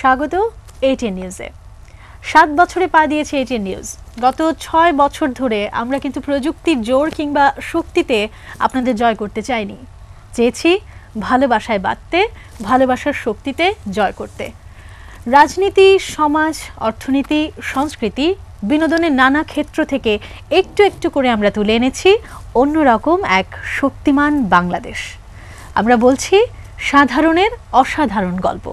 স্বাগত এটিএন নিউজে। 7 বছরে পা দিয়েছে এটিএন নিউজ। গত 6 বছর ধরে আমরা কিন্তু প্রযুক্তির জোর কিংবা শক্তিতে আপনাদের জয় করতে চাইনি, চেয়েছি ভালোবাসায় বাঁধতে, ভালোবাসার শক্তিতে জয় করতে। রাজনীতি, সমাজ, অর্থনীতি, সংস্কৃতি, বিনোদনের নানা ক্ষেত্র থেকে একটু একটু করে আমরা তুলে এনেছি অন্যরকম এক শক্তিমান বাংলাদেশ। আমরা বলছি সাধারণের অসাধারণ গল্প।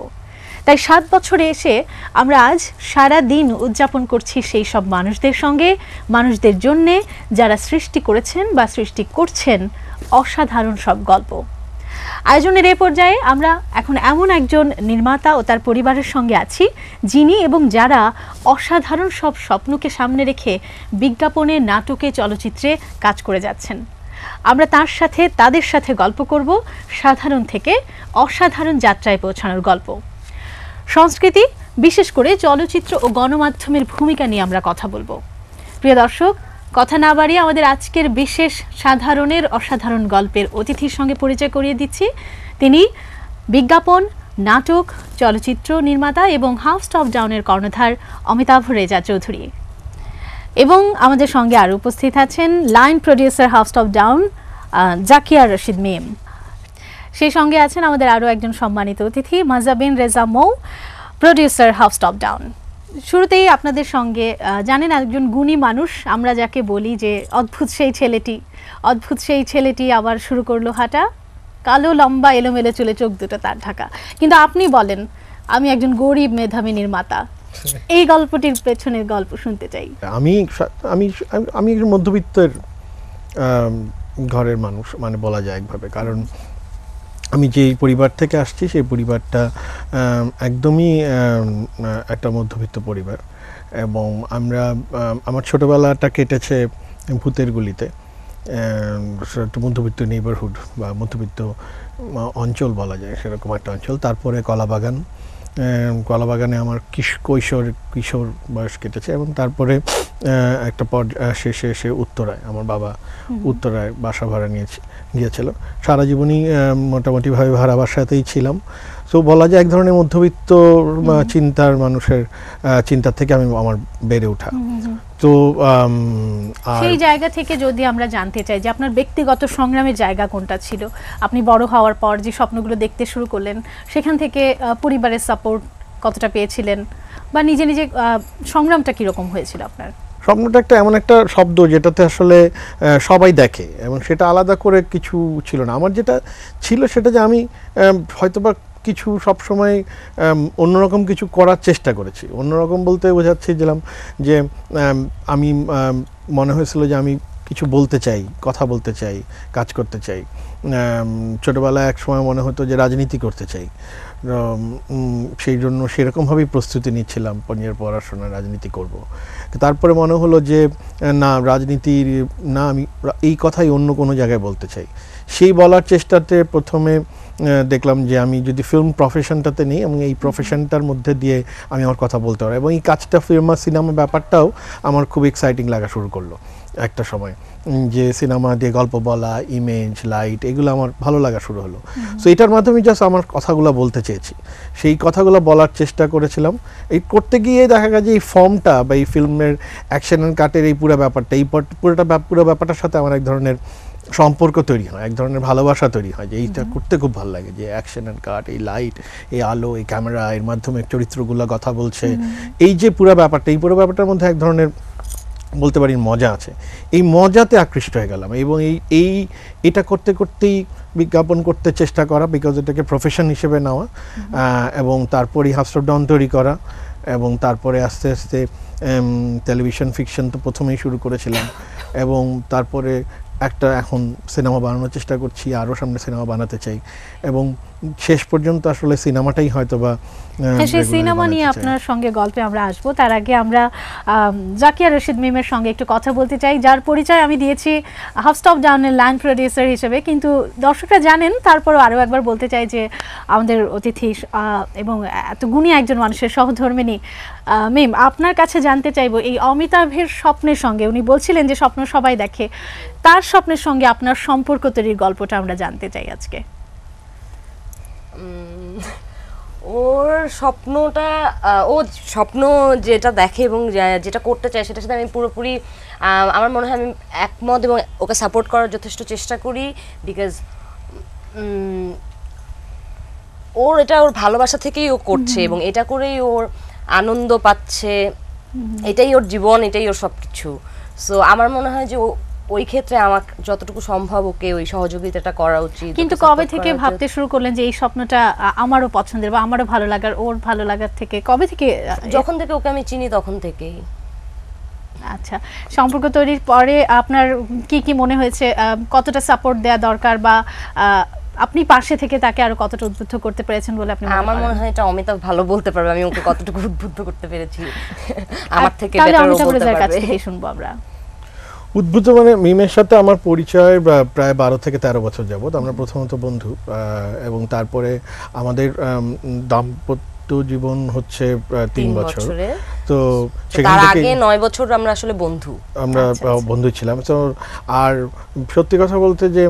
তাই 7 বছরে এসে আমরা আজ সারা দিন উদযাপন করছি সেই সব মানুষদের সঙ্গে, মানুষদের জন্যে যারা সৃষ্টি করেছেন বা সৃষ্টি করছেন অসাধারণ সব গল্প। আয়োজনের এই পর্যায়ে আমরা এখন এমন একজন নির্মাতা ও তার পরিবারের সঙ্গে আছি যিনি এবং যারা অসাধারণ সব স্বপ্নকে সামনে রেখে বিজ্ঞাপনে, নাটকে, চলচ্চিত্রে কাজ করে যাচ্ছেন। আমরা তাদের সাথে গল্প করব সাধারণ থেকে অসাধারণ যাত্রায় পৌঁছানোর গল্প। সংস্কৃতি, বিশেষ করে চলচ্চিত্র ও গণমাধ্যমের ভূমিকা নিয়ে আমরা কথা বলবো। প্রিয় দর্শক, কথা না বাড়িয়ে আমাদের আজকের বিশেষ সাধারণের অসাধারণ গল্পের অতিথির সঙ্গে পরিচয় করিয়ে দিচ্ছি। তিনি বিজ্ঞাপন, নাটক, চলচ্চিত্র নির্মাতা এবং হাউস অফ ডাউনের কর্ণধার অমিতাভ রেজা চৌধুরী। এবং আমাদের সঙ্গে আরও উপস্থিত আছেন line producer house of down Zakia Rashid ma'am. সেই সঙ্গে আছেন আমাদের আরও একজন সম্মানিত অতিথি Mahjabin Reza Mou, producer house of down. শুরুতেই আপনাদের সঙ্গে জানেন একজন গুণী মানুষ, আমরা যাকে বলি যে অদ্ভুত সেই ছেলেটি আবার শুরু করলো হাঁটা, কালো লম্বা এলোমেলো চুলে, চোখ দুটো তার ঢাকা। কিন্তু আপনি বলেন আমি একজন গরিব মেধাবী নির্মাতা। এই গল্পটির পেছনের গল্প শুনতে চাই। আমি একজন মধ্যবিত্তের ঘরের মানুষ, মানে বলা যায় একভাবে। কারণ আমি যে পরিবার থেকে আসছি সেই পরিবারটা একদমই একটা মধ্যবিত্ত পরিবার, এবং আমার ছোটোবেলাটা কেটেছে ভূতের গুলিতে। একটা মধ্যবিত্ত নেইবারহুড বা মধ্যবিত্ত অঞ্চল বলা যায়, সেরকম একটা অঞ্চল। তারপরে কলাবাগানে আমার কিশোর বয়স কেটেছে, এবং তারপরে একটা শেষে এসে উত্তরায়, আমার বাবা উত্তরায় বাসা ভাড়া গিয়েছিল। সারা জীবনই মোটামুটিভাবে ভাড়া বাসাতেই ছিলাম। তো বলা যায় এক ধরনের মধ্যবিত্ত চিন্তার মানুষের চিন্তা থেকে আমার বেড়ে ওঠা। তো সেই জায়গা থেকে যদি আমরা জানতে চাই যে আপনার ব্যক্তিগত সংগ্রামের জায়গা কোনটা ছিল, আপনি বড় হওয়ার পর যে স্বপ্নগুলো দেখতে শুরু করলেন, সেখান থেকে পরিবারের সাপোর্ট কতটা পেয়েছিলেন, বা নিজে নিজে সংগ্রামটা কীরকম হয়েছিল আপনার? স্বপ্নটা এমন একটা শব্দ যেটাতে আসলে সবাই দেখে, এবং সেটা আলাদা করে কিছু ছিল না। আমার যেটা ছিল সেটা যে আমি হয়তোবা কিছু সবসময় অন্যরকম কিছু করার চেষ্টা করেছি। অন্যরকম বলতে বোঝাচ্ছিলাম যে আমি মনে হয়েছিল যে আমি কিছু বলতে চাই, কথা বলতে চাই, কাজ করতে চাই। ছোটোবেলায় এক সময় মনে হতো যে রাজনীতি করতে চাই, সেই জন্য সেরকমভাবেই প্রস্তুতি নিচ্ছিলাম নিজের পড়াশোনা, রাজনীতি করব। তারপরে মনে হলো যে না, রাজনীতির না, আমি এই কথাই অন্য কোনো জায়গায় বলতে চাই। সেই বলার চেষ্টাতে প্রথমে দেখলাম যে আমি যদি ফিল্ম প্রফেশনটাতে নেই, এবং এই প্রফেশনটার মধ্যে দিয়ে আমি আমার কথা বলতে পারি, এবং এই কাজটা সিনেমা ব্যাপারটাও আমার খুব এক্সাইটিং লাগা শুরু করলো একটা সময়, যে সিনেমা দিয়ে গল্প বলা, ইমেজ, লাইট, এগুলো আমার ভালো লাগা শুরু হলো। সো এটার মাধ্যমে জাস্ট আমার কথাগুলো বলতে চেয়েছি, সেই কথাগুলো বলার চেষ্টা করেছিলাম। এই করতে গিয়ে দেখা গেছে এই ফর্মটা বা এই ফিল্মের অ্যাকশন অ্যান্ড কাটের এই পুরো ব্যাপারটার সাথে আমার এক ধরনের সম্পর্ক তৈরি হয়, এক ধরনের ভালোবাসা তৈরি হয়, যে এইটা করতে খুব ভালো লাগে, যে অ্যাকশন অ্যান্ড কাট, এই লাইট, এই আলো, এই ক্যামেরা, এর মাধ্যমে চরিত্রগুলো কথা বলছে, এই যে পুরো ব্যাপারটার মধ্যে এক ধরনের বলতে পারি মজা আছে। এই মজাতে আকৃষ্ট হয়ে গেলাম, এবং এটা করতে করতেই বিজ্ঞাপন করতে চেষ্টা করা, বিকজ এটাকে প্রফেশন হিসেবে নেওয়া, এবং তারপরে হাউস অফ ডাউন তৈরি করা, এবং তারপরে আস্তে আস্তে টেলিভিশন ফিকশন তো প্রথমেই শুরু করেছিলাম, এবং তারপরে এখন সিনেমা বানানোর চেষ্টা করছি, আরও সামনে সিনেমা বানাতে চাই, এবং শেষ পর্যন্ত আসলে সিনেমাটাই হয়তো বা সেই সিনেমা নিয়ে আপনার সঙ্গে গল্পে আমরা আসবো। তার আগে আমরা জাকিয়া রশিদ মেমের সঙ্গে একটু কথা বলতে চাই, যার পরিচয় আমি দিয়েছি হাউস অফ ডাউনের লাইন প্রডিউসার হিসেবে, কিন্তু দর্শকরা জানেন, তারপরও আরও একবার বলতে চাই যে আমাদের অতিথি এবং এত গুণী একজন মানুষের সহধর্মিণী মেম, আপনার কাছে জানতে চাইবো এই অমিতাভের স্বপ্নের সঙ্গে, উনি বলছিলেন যে স্বপ্ন সবাই দেখে, তার স্বপ্নের সঙ্গে আপনার সম্পর্ক তৈরির গল্পটা আমরা জানতে চাই আজকে। ওর স্বপ্নটা ও স্বপ্ন যেটা দেখে এবং যেটা করতে চায় সেটার সাথে আমি পুরোপুরি আমার মনে হয় আমি একমত এবং ওকে সাপোর্ট করার যথেষ্ট চেষ্টা করি, বিকজ ওর এটা ওর ভালোবাসা থেকেই ও করছে এবং এটা করেই ওর আনন্দ পাচ্ছে, এটাই ওর জীবন, এটাই ওর সবকিছু। সো আমার মনে হয় যে ওই ক্ষেত্রে আমার যতটুকু সম্ভব ওকে ওই সহযোগিতাটা করা উচিত। কিন্তু কবে থেকে ভাবতে শুরু করলেন যে এই স্বপ্নটা আমারও পছন্দের বা আমারও ভালো লাগার, ওর ভালো লাগার থেকে কবে থেকে? যখন থেকে ওকে আমি চিনি তখন থেকেই। আচ্ছা, সম্পর্ক তৈরির পরে আপনার কি কি মনে হয়েছে, কতটা সাপোর্ট দেওয়া দরকার বা আপনি পাশে থেকে তাকে আরো কতটা উদ্বুদ্ধ করতে পেরেছেন বলে আপনি মনে করেন? আমার মনে হয় এটা অমিতাভ ভালো বলতে পারবে আমি ওকে কতটুকু উদ্বুদ্ধ করতে পেরেছি, আমার থেকে তাহলে বেটার ও অমিতাভ বলতে রেজার কাছ পারবে। থেকে শুনবো আমরা। উদ্ভূত মানে মিমের সাথে আমার পরিচয় প্রায় 12 থেকে 13 বছর যাবত। আমরা প্রথমত বন্ধু, এবং তারপরে আমাদের দাম্পত্য জীবন হচ্ছে 3 বছর। তো তার আগে 9 বছর আমরা আসলে বন্ধু, আমরা বন্ধু ছিলাম। তো আর সত্যি কথা বলতে যে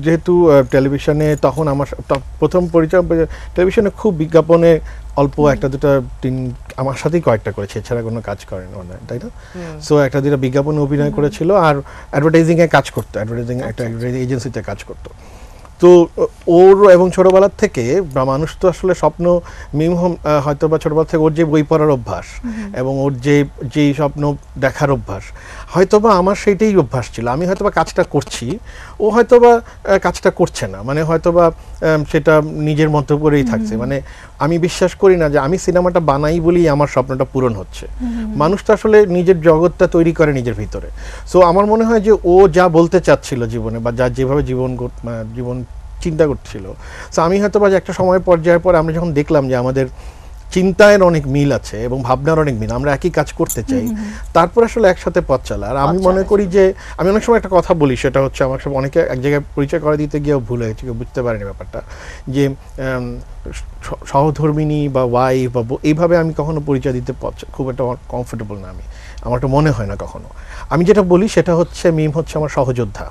যেহেতু টেলিভিশনে তখন আমার প্রথম পরিচয়, টেলিভিশনে খুব বিজ্ঞাপনে অল্প একটা দুটা আমার সাথেই কয়েকটা করেছে, এছাড়া কোনো কাজ করেন না, তাই না? সো একটা দুটা বিজ্ঞাপনে অভিনয় করেছিল আর অ্যাডভার্টাইজিংয়ে কাজ করতো, একটা এজেন্সিতে কাজ করতো। তো ওর এবং ছোটবেলার থেকে মানুষ তো আসলে স্বপ্ন, মিম হয়তো বা ছোটবেলা থেকে ওর যে বই পড়ার অভ্যাস এবং ওর যেই স্বপ্ন দেখার অভ্যাস, হয়তোবা আমার সেইটাই অভ্যাস ছিল। আমি হয়তোবা কাজটা করছি, ও হয়তোবা কাজটা করছে না, মানে হয়তোবা সেটা নিজের মতো করেই থাকছে। মানে আমি বিশ্বাস করি না যে আমি সিনেমাটা বানাই বলেই আমার স্বপ্নটা পূরণ হচ্ছে। মানুষ তো আসলে নিজের জগৎটা তৈরি করে নিজের ভিতরে। সো আমার মনে হয় যে ও যা বলতে চাচ্ছিল জীবনে বা যা যেভাবে জীবন চিন্তা করছিল, সো আমি হয়তো বা একটা সময় পর্যায়ের পর আমরা যখন দেখলাম যে আমাদের চিন্তায় অনেক মিল আছে এবং ভাবনার অনেক মিল, আমরা একই কাজ করতে চাই, তারপর আসলে একসাথে পথ চলা। আর আমি মনে করি যে আমি অনেক সময় একটা কথা বলি, সেটা হচ্ছে আমার সব অনেকে এক জায়গায় পরিচয় করে দিতে গিয়েও ভুল হয়েছে, কেউ বুঝতে পারেনি ব্যাপারটা, যে সহধর্মিনী বা ওয়াইফ বা এইভাবে আমি কখনো পরিচয় দিতে খুব একটা কমফোর্টেবল না, আমার একটা মনে হয় না কখনো। আমি যেটা বলি সেটা হচ্ছে মিম হচ্ছে আমার সহযোদ্ধা,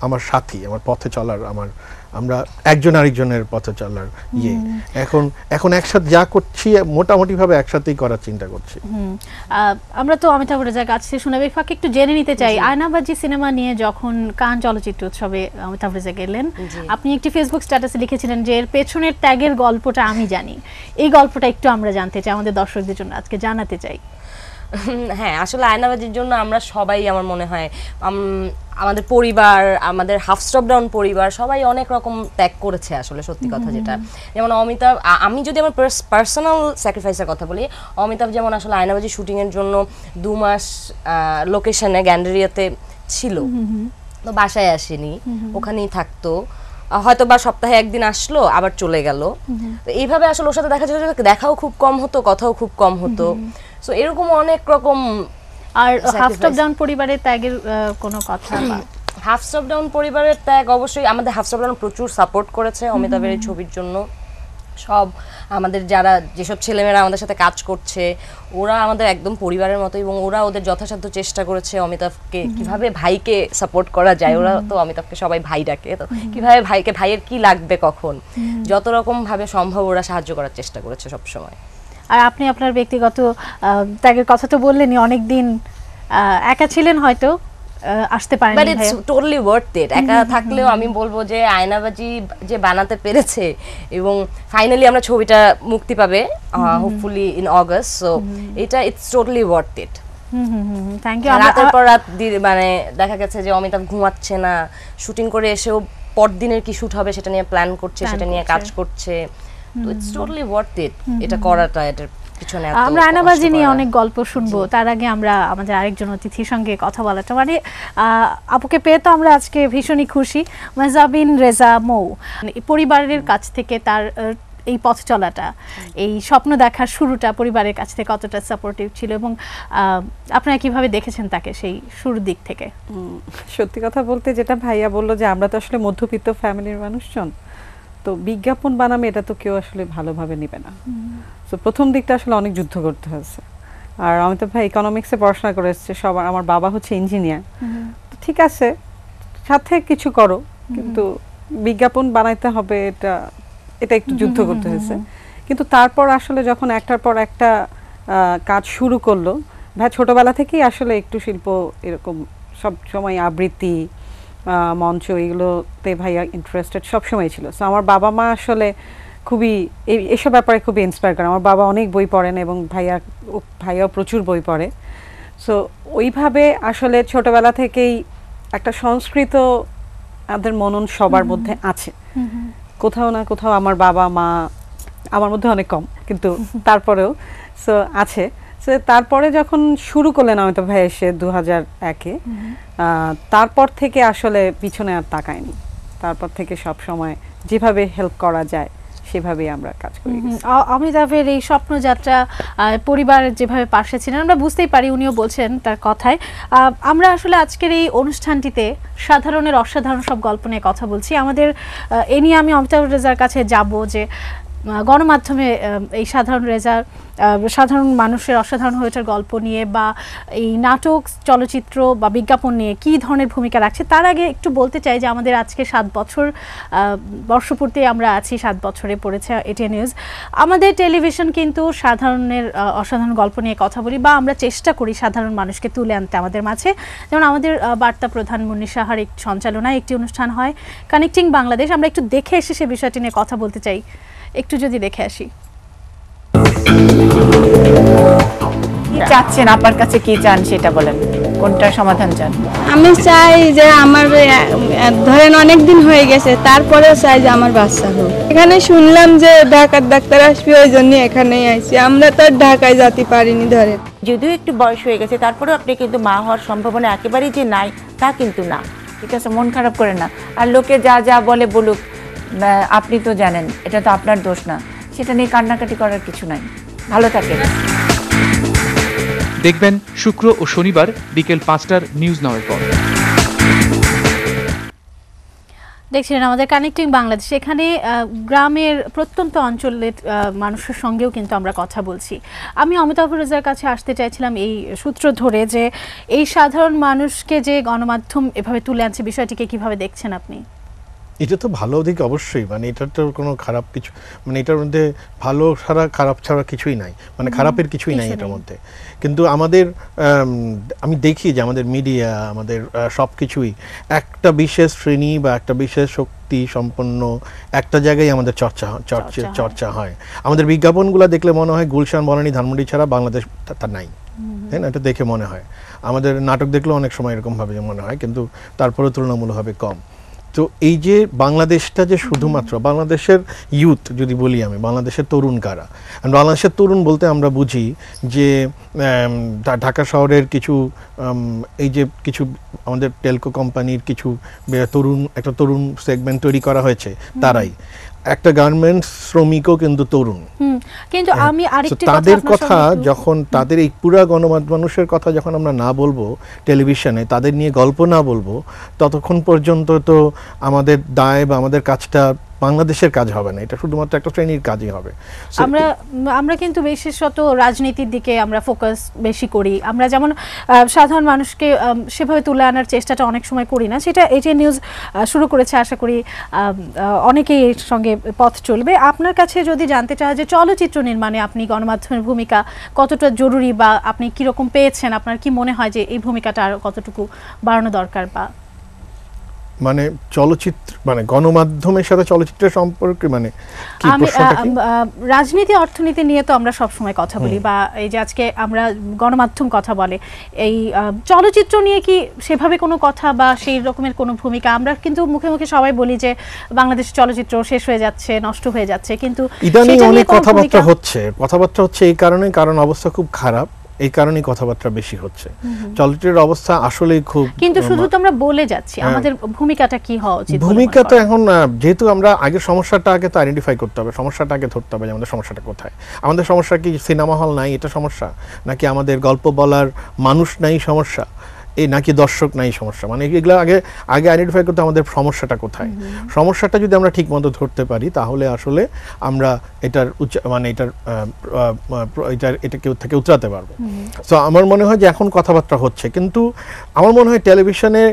আমার সাথী, আমার পথে চলার, আমরা একজন আরেকজনের পথে চলার এখন একসাথে যা করছি মোটামুটি ভাবে একসাথেই করার চিন্তা করছি। আমরা তো অমিতাভ রেজার কাছ থেকে শুনে ফাঁকে একটু জেনে নিতে চাই, আয়নাবাজি সিনেমা নিয়ে যখন কান চলচ্চিত্র উৎসবে অমিতাভ রেজা গেলেন, আপনি একটি ফেসবুক স্ট্যাটাসে লিখেছিলেন যে এর পেছনের ত্যাগের গল্পটা আমি জানি। এই গল্পটা একটু আমরা জানতে চাই, আমাদের দর্শকদের জন্য আজকে জানাতে চাই। হ্যাঁ, আসলে আয়নাবাজির জন্য আমরা সবাই, আমার মনে হয় আমাদের পরিবার, আমাদের হাফ স্টপ ডাউন পরিবার সবাই অনেক রকম ত্যাগ করেছে আসলে, সত্যি কথা যেটা। যেমন অমিতাভ, আমি যদি আমার পার্সোনাল স্যাক্রিফাইসের কথা বলি, অমিতাভ যেমন আসলে আয়নাবাজি শুটিংয়ের জন্য 2 মাস লোকেশনে গ্যান্ডারিয়াতে ছিল, তো বাসায় আসেনি, ওখানেই থাকতো, হয়তো বা সপ্তাহে একদিন আসলো আবার চলে গেল। তো এইভাবে আসলে ওর সাথে দেখাও খুব কম হতো, কথাও খুব কম হতো। সো এরকম অনেক রকম। আর হাফ স্টপ ডাউন পরিবারের ত্যাগের কোনো কথা? হাফ স্টপ ডাউন পরিবারের ত্যাগ অবশ্যই, আমাদের হাফ স্টপ ডাউন প্রচুর সাপোর্ট করেছে অমিতাভের এই ছবির জন্য। সব আমাদের যেসব ছেলেমেয়েরা আমাদের সাথে কাজ করছে, ওরা আমাদের একদম পরিবারের মতো, এবং ওরা ওদের যথাসাধ্য চেষ্টা করেছে অমিতাভকে কিভাবে ভাইকে সাপোর্ট করা যায়। ওরা তো অমিতাভকে সবাই ভাই ডাকে, তো কিভাবে ভাইয়ের কি লাগবে কখন, যত রকম ভাবে সম্ভব ওরা সাহায্য করার চেষ্টা করেছে সব সময়। আর আপনি আপনার ব্যক্তিগত ত্যাগের কথা তো বললেনই, অনেকদিন একা ছিলেন, হয়তো আসতে পারেননি, বাট ইটস টোটালি ওয়ার্থ ইট। একা থাকলেও আমি বলবো যে আয়নাবাজি যে বানাতে পেরেছে, এবং ফাইনালি আমরা ছবিটা মুক্তি পাবে হোপফুলি ইন অগাস্ট, সো এটা it's totally worth it. Thank you. রাতের পর রাত মানে দেখা গেছে যে অমিতাভ ঘুমাচ্ছে না, শুটিং করে এসেও পরদিনের কি শুট হবে সেটা নিয়ে প্ল্যান করছে, সেটা নিয়ে কাজ করছে। তো ইটস টোটালি ওয়ার্থ ইট এটা করাটা। এটার পিছনে আমরা আয়নাবাজি নিয়ে অনেক গল্প শুনবো, তার আগে আমরা আমাদের আরেকজন অতিথির সঙ্গে কথা বলাটা, মানে আপুকে পেয়ে তো আমরা আজকে ভীষণই খুশি। মেহজাবিন রেজা মৌ, পরিবারের কাছ থেকে তার এই পথ চলাটা, এই স্বপ্ন দেখার শুরুটা পরিবারের কাছ থেকে কতটা সাপোর্টিভ ছিল, এবং আপনারা কিভাবে দেখেছেন তাকে সেই শুরুর দিক থেকে? সত্যি কথা বলতে, যেটা ভাইয়া বললো যে আমরা তো আসলে মধ্যবিত্ত ফ্যামিলির মানুষজন, তো বিজ্ঞাপন বানাবে এটা তো কেউ আসলে ভালোভাবে নেবে না। তো প্রথম দিকটা আসলে অনেক যুদ্ধ করতে হয়েছে। আর অমিতাভ ভাই ইকোনমিক্সে পড়াশোনা করে এসেছে, আমার বাবা হচ্ছে ইঞ্জিনিয়ার। তো ঠিক আছে, সাথে কিছু করো, কিন্তু বিজ্ঞাপন বানাইতে হবে, এটা একটু যুদ্ধ করতে হয়েছে। কিন্তু তারপর আসলে যখন একটার পর একটা কাজ শুরু করলো, ভাই ছোটবেলা থেকেই আসলে একটু শিল্প এরকম সব সময় আবৃত্তি, মঞ্চ, এগুলোতে ভাইয়া ইন্টারেস্টেড সব সময় ছিল। সো আমার বাবা মা আসলে খুবই এসব ব্যাপারে খুবই ইন্সপায়ার করে। আমার বাবা অনেক বই পড়েন এবং ভাইয়াও প্রচুর বই পড়ে। সো ওইভাবে আসলে ছোটবেলা থেকেই একটা সংস্কৃত আমাদের মনন সবার মধ্যে আছে, কোথাও না কোথাও। আমার বাবা মা আমার মধ্যে অনেক কম, কিন্তু তারপরেও সো আছে। সো তারপরে যখন শুরু করলেন অমিতাভ ভাই এসে 2001-এ, তারপর থেকে আসলে পিছনে আর তাকায়নি। তারপর থেকে সব সময় যেভাবে হেল্প করা যায় সেভাবেই আমরা কাজ করি। অমিতাভের এই স্বপ্নযাত্রা, পরিবারের যেভাবে পাশে ছিলেন আমরা বুঝতেই পারি, উনিও বলছেন তার কথায়। আমরা আসলে আজকের এই অনুষ্ঠানটিতে সাধারণের অসাধারণ সব গল্প নিয়ে কথা বলছি। আমাদের এ নিয়ে আমি অমিতাভ রেজার কাছে যাব যে গণমাধ্যমে এই সাধারণ মানুষের অসাধারণ হয়ে ওঠার গল্প নিয়ে বা এই নাটক, চলচ্চিত্র বা বিজ্ঞাপন নিয়ে কী ধরনের ভূমিকা রাখছে। তার আগে একটু বলতে চাই যে আমাদের আজকে 7 বছর বর্ষপূর্তি আমরা আছি, 7 বছরে পড়েছে এটিএন নিউজ। আমাদের টেলিভিশন কিন্তু সাধারণের অসাধারণ গল্প নিয়ে কথা বলি বা আমরা চেষ্টা করি সাধারণ মানুষকে তুলে আনতে আমাদের মাঝে। যেমন আমাদের বার্তা প্রধান মুন্নি সাহার সঞ্চালনায় একটি অনুষ্ঠান হয় কানেক্টিং বাংলাদেশ। আমরা একটু দেখে এসে সে বিষয়টি নিয়ে কথা বলতে চাই, একটু যদি দেখে আসি। কি চাচ্ছেন, আপনার কাছে কি চান সেটা বলেন, কোনটার সমাধান চান? আমি চাই যে আমার ধরেন অনেক দিন হয়ে গেছে, তারপরেও চাই যে আমার বাচ্চা হোক। এখানে শুনলাম যে ঢাকার ডাক্তার আসবে, ওই জন্য এখানেই আইছি। আমরা তো আর ঢাকায় যেতে পারিনি ধরেন। যদিও একটু বয়স হয়ে গেছে, তারপরেও আপনি কিন্তু মা হওয়ার সম্ভাবনা একেবারেই যে নাই তা কিন্তু না, ঠিক আছে? মন খারাপ করে না। আর লোকে যা যা বলে বলুক, আপনি তো জানেন এটা তো আপনার দোষ না, সেটা নিয়ে কান্নাকাটি করার কিছু নাই। ভালো থাকেন। দেখবেন শুক্র ও শনিবার বিকেল 5টার নিউজ নাওয়ের পর। দেখছিলেন আমাদের কানেক্টিং বাংলাদেশ। এখানে গ্রামের প্রত্যন্ত অঞ্চলের মানুষের সঙ্গেও কিন্তু আমরা কথা বলছি। আমি অমিতাভ রেজার কাছে আসতে চাইছিলাম এই সূত্র ধরে যে এই সাধারণ মানুষকে যে গণমাধ্যম এভাবে তুলে আনছে, বিষয়টিকে কিভাবে দেখছেন আপনি? এটা তো ভালো দিক অবশ্যই, মানে এটার তো কোনো খারাপ কিছু, মানে এটার মধ্যে ভালো ছাড়া খারাপ ছাড়া কিছুই নাই, মানে খারাপের কিছুই নাই এটার মধ্যে। কিন্তু আমাদের আমি দেখি যে আমাদের মিডিয়া, আমাদের সব কিছুই একটা বিশেষ শ্রেণী বা একটা বিশেষ শক্তি সম্পন্ন একটা জায়গায় আমাদের চর্চা হয়। আমাদের বিজ্ঞাপনগুলো দেখলে মনে হয় গুলশান, বনানী, ধানমন্ডি ছাড়া বাংলাদেশ তা নাই, তাই না? এটা দেখে মনে হয়। আমাদের নাটক দেখলেও অনেক সময় এরকমভাবে মনে হয়, কিন্তু তারপরেও তুলনামূলকভাবে কম। তো এই যে বাংলাদেশটা যে শুধুমাত্র বাংলাদেশের ইউথ যদি বলি, আমি বাংলাদেশের তরুণ কারা, বাংলাদেশের তরুণ বলতে আমরা বুঝি যে ঢাকা শহরের কিছু এই যে কিছু আমাদের টেলকো কোম্পানির কিছু একটা তরুণ সেগমেন্ট তৈরি করা হয়েছে, তারাই একটা গার্মেন্টস শ্রমিকও কিন্তু তরুণ। কিন্তু আমি আরেকটি তাদের কথা যখন, তাদের এই পুরা গণমাধ্যম মানুষের কথা যখন আমরা না বলবো টেলিভিশনে, তাদের নিয়ে গল্প না বলবো, ততক্ষণ পর্যন্ত তো আমাদের দায় বা আমাদের কাজটা বাংলাদেশের কাজ হবে না, এটা শুধুমাত্র একটা শ্রেণীর কাজই হবে। আমরা কিন্তু বিশেষত রাজনীতির দিকে আমরা ফোকাস বেশি করি। আমরা যেমন সাধারণ মানুষকে সেভাবে তুলে আনার চেষ্টাটা অনেক সময় করি না, সেটা এটিএন নিউজ শুরু করেছে। আশা করি অনেকেই এর সঙ্গে পথ চলবে। আপনার কাছে যদি জানতে চাই যে চলচ্চিত্র নির্মাণে আপনি গণমাধ্যমের ভূমিকা কতটা জরুরি বা আপনি কীরকম পেয়েছেন, আপনার কি মনে হয় যে এই ভূমিকাটা আর কতটুকু বাড়ানো দরকার? বা মানে চলচ্চিত্র, মানে গণমাধ্যমের সাথে চলচ্চিত্রের সম্পর্কে, মানে রাজনীতি, অর্থনীতি নিয়ে তো আমরা সব সময় কথা বলি, বা এই যে আজকে আমরা গণমাধ্যম কথা বলে, এই চলচ্চিত্র নিয়ে কি সেভাবে কোনো কথা বা সেই রকমের কোনো ভূমিকা? আমরা কিন্তু মুখে মুখে সবাই বলি যে বাংলাদেশের চলচ্চিত্র শেষ হয়ে যাচ্ছে, নষ্ট হয়ে যাচ্ছে, কিন্তু ইদানিং অনেক কথাবার্তা হচ্ছে এই কারণ অবস্থা খুব খারাপ, এই কারণেই কথাবার্তা বেশি হচ্ছে। চলচ্চিত্রের অবস্থা আসলেই খুব, কিন্তু শুধু তো আমরা বলে যাচ্ছি, আমাদের ভূমিকাটা কি হওয়া উচিত? ভূমিকা তো এখন যেহেতু আমরা আগে সমস্যাটা আগে তো আইডেন্টিফাই করতে হবে, সমস্যাটা আগে ধরতে হবে যে আমাদের সমস্যাটা কোথায়। আমাদের সমস্যা কি সিনেমা হল নাই এটা সমস্যা, নাকি আমাদের গল্প বলার মানুষ নাই সমস্যা? এই নাকি দর্শক নাই সমস্যা, মানে এগুলো আগে আইডেন্টিফাই করতে আমাদের সমস্যাটা কোথায়। সমস্যাটা যদি আমরা ঠিক মতো ধরতে পারি তাহলে আসলে আমরা এটার মানে এটাকে থেকে উতরাতে পারবো। সো আমার মনে হয় যে এখন কথাবার্তা হচ্ছে, কিন্তু আমার মনে হয় টেলিভিশনে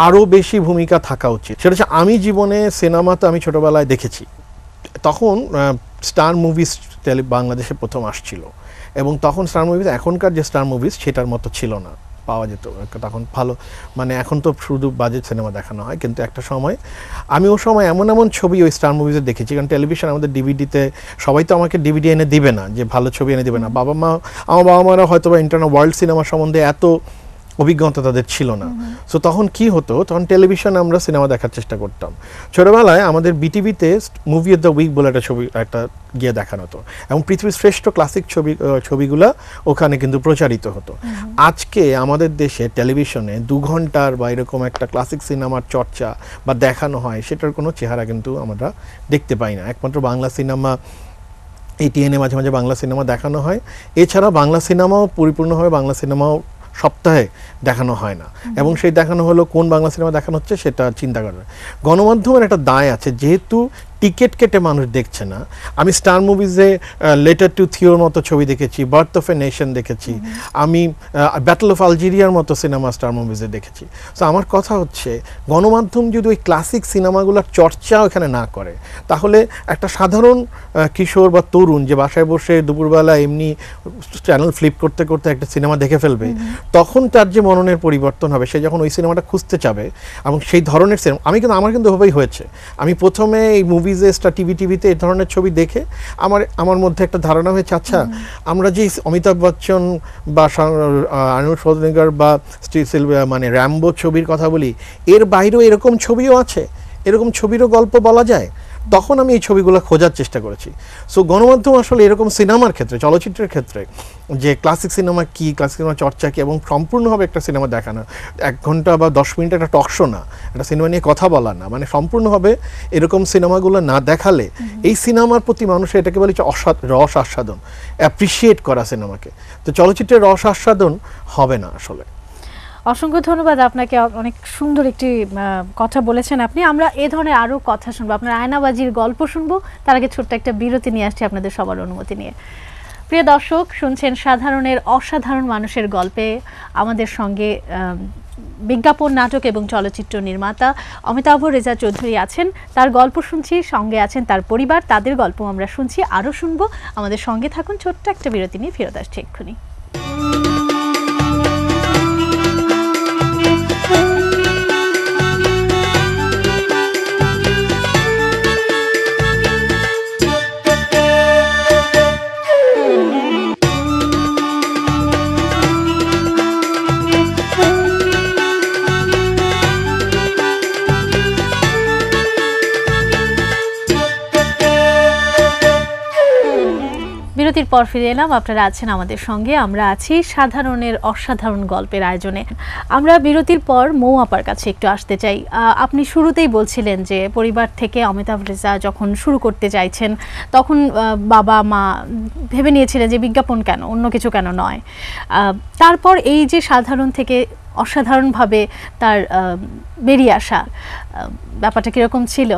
আরও বেশি ভূমিকা থাকা উচিত। সেটা হচ্ছে আমি জীবনে সিনেমা তো আমি ছোটোবেলায় দেখেছি, তখন স্টার মুভিজ বাংলাদেশে প্রথম আসছিল, এবং তখন স্টার মুভিজ এখনকার যে স্টার মুভিজ সেটার মতো ছিল না, পাওয়া যেত তখন ভালো, মানে এখন তো শুধু বাজেট সিনেমা দেখানো হয়, কিন্তু একটা সময় আমি ও সময় এমন এমন ছবি ওই স্টার মুভিজে দেখেছি, কারণ টেলিভিশন আমাদের ডিভিডিতে সবাই তো আমাকে ডিভিডি এনে দিবে না, যে ভালো ছবি এনে দিবে না। আমার বাবা মারা হয়তো বা ইন্টারন্যাশনাল ওয়ার্ল্ড সিনেমা সম্বন্ধে এত অভিজ্ঞতা তাদের ছিল না। সো তখন কি হতো, তখন টেলিভিশনে আমরা সিনেমা দেখার চেষ্টা করতাম। ছোটোবেলায় আমাদের বিটিভিতে মুভি অফ দ্য উইক বলে একটা গিয়ে দেখানো হতো, এবং পৃথিবীর শ্রেষ্ঠ ক্লাসিক ছবিগুলা ওখানে কিন্তু প্রচারিত হতো। আজকে আমাদের দেশে টেলিভিশনে 2 ঘন্টার বা এরকম একটা ক্লাসিক সিনেমার চর্চা বা দেখানো হয়, সেটার কোনো চেহারা কিন্তু আমরা দেখতে পাই না। একমাত্র বাংলা সিনেমা ATN-এ মাঝে মাঝে বাংলা সিনেমা দেখানো হয়, এছাড়া বাংলা সিনেমাও পরিপূর্ণভাবে বাংলা সিনেমাও সপ্তাহে দেখানো হয় না, এবং সেই দেখানো হলো কোন বাংলা সিনেমা দেখানো হচ্ছে সেটা চিন্তা করে। গণমাধ্যমের একটা দায় আছে, যেহেতু টিকিট কেটে মানুষ দেখছে না। আমি স্টার মুভিজে লেটার টু থিওর মতো ছবি দেখেছি, বার্থ অফ এ নেশন দেখেছি, আমি ব্যাটল অফ আলজেরিয়ার মতো সিনেমা স্টার মুভিজে দেখেছি। সো আমার কথা হচ্ছে গণমাধ্যম যদি ওই ক্লাসিক সিনেমাগুলোর চর্চা ওখানে না করে, তাহলে একটা সাধারণ কিশোর বা তরুণ যে বাসায় বসে দুপুরবেলা এমনি চ্যানেল ফ্লিপ করতে করতে একটা সিনেমা দেখে ফেলবে, তখন তার যে মননের পরিবর্তন হবে, সে যখন ওই সিনেমাটা খুঁজতে চাবে এবং সেই ধরনের সিনেমা, আমার কিন্তু ওভাবেই হয়েছে। আমি প্রথমে এই মুভিজে টিভিতে এই ধরনের ছবি দেখে আমার মধ্যে একটা ধারণা হয়েছে, আচ্ছা আমরা যে অমিতাভ বচ্চন বা আর্নল্ড শোয়ার্জনেগার বা মানে র্যাম্বো ছবির কথা বলি, এর বাইরেও এরকম ছবিও আছে, এরকম ছবিরও গল্প বলা যায়। তখন আমি এই ছবিগুলো খোঁজার চেষ্টা করেছি। সো গণমাধ্যম আসলে এরকম সিনেমার ক্ষেত্রে, চলচ্চিত্রের ক্ষেত্রে, যে ক্লাসিক সিনেমা কি, ক্লাসিক সিনেমা চর্চা কি, এবং সম্পূর্ণভাবে একটা সিনেমা দেখানো, 1 ঘন্টা বা 10 মিনিট একটা টক শো না, একটা সিনেমা নিয়ে কথা বলা না, মানে সম্পূর্ণভাবে এরকম সিনেমাগুলো না দেখালে এই সিনেমার প্রতি মানুষের এটাকে বলে রস আস্বাদন, অ্যাপ্রিসিয়েট করা সিনেমাকে, তো চলচ্চিত্রের রস আস্বাদন হবে না আসলে। অসংখ্য ধন্যবাদ আপনাকে, অনেক সুন্দর একটি কথা বলেছেন আপনি। আমরা এ ধরনের আরও কথা শুনবো, আপনার আয়নাবাজির গল্প শুনবো, তার আগে ছোট্ট একটা বিরতি নিয়ে আসছি আপনাদের সবার অনুমতি নিয়ে। প্রিয় দর্শক, শুনছেন সাধারণের অসাধারণ মানুষের গল্পে আমাদের সঙ্গে বিজ্ঞাপন, নাটক এবং চলচ্চিত্র নির্মাতা অমিতাভ রেজা চৌধুরী আছেন। তার গল্প শুনছি, সঙ্গে আছেন তার পরিবার, তাদের গল্প আমরা শুনছি, আরও শুনবো। আমাদের সঙ্গে থাকুন, ছোট্ট একটা বিরতি নিয়ে ফেরত আসছি এক্ষুনি। বিরতির পর ফিরে এলাম, আপনারা আছেন আমাদের সঙ্গে। আমরা আছি সাধারণের অসাধারণ গল্পের আয়োজনে। আমরা বিরতির পর মৌ আপার কাছে একটু আসতে চাই। আপনি শুরুতেই বলছিলেন যে পরিবার থেকে অমিতাভ রেজা যখন শুরু করতে চাইছেন, তখন বাবা মা ভেবে নিয়েছিলেন যে বিজ্ঞাপন কেন, অন্য কিছু কেন নয়। তারপর এই যে সাধারণ থেকে অসাধারণভাবে তার বেরিয়ে আসা, ব্যাপারটা কীরকম ছিল?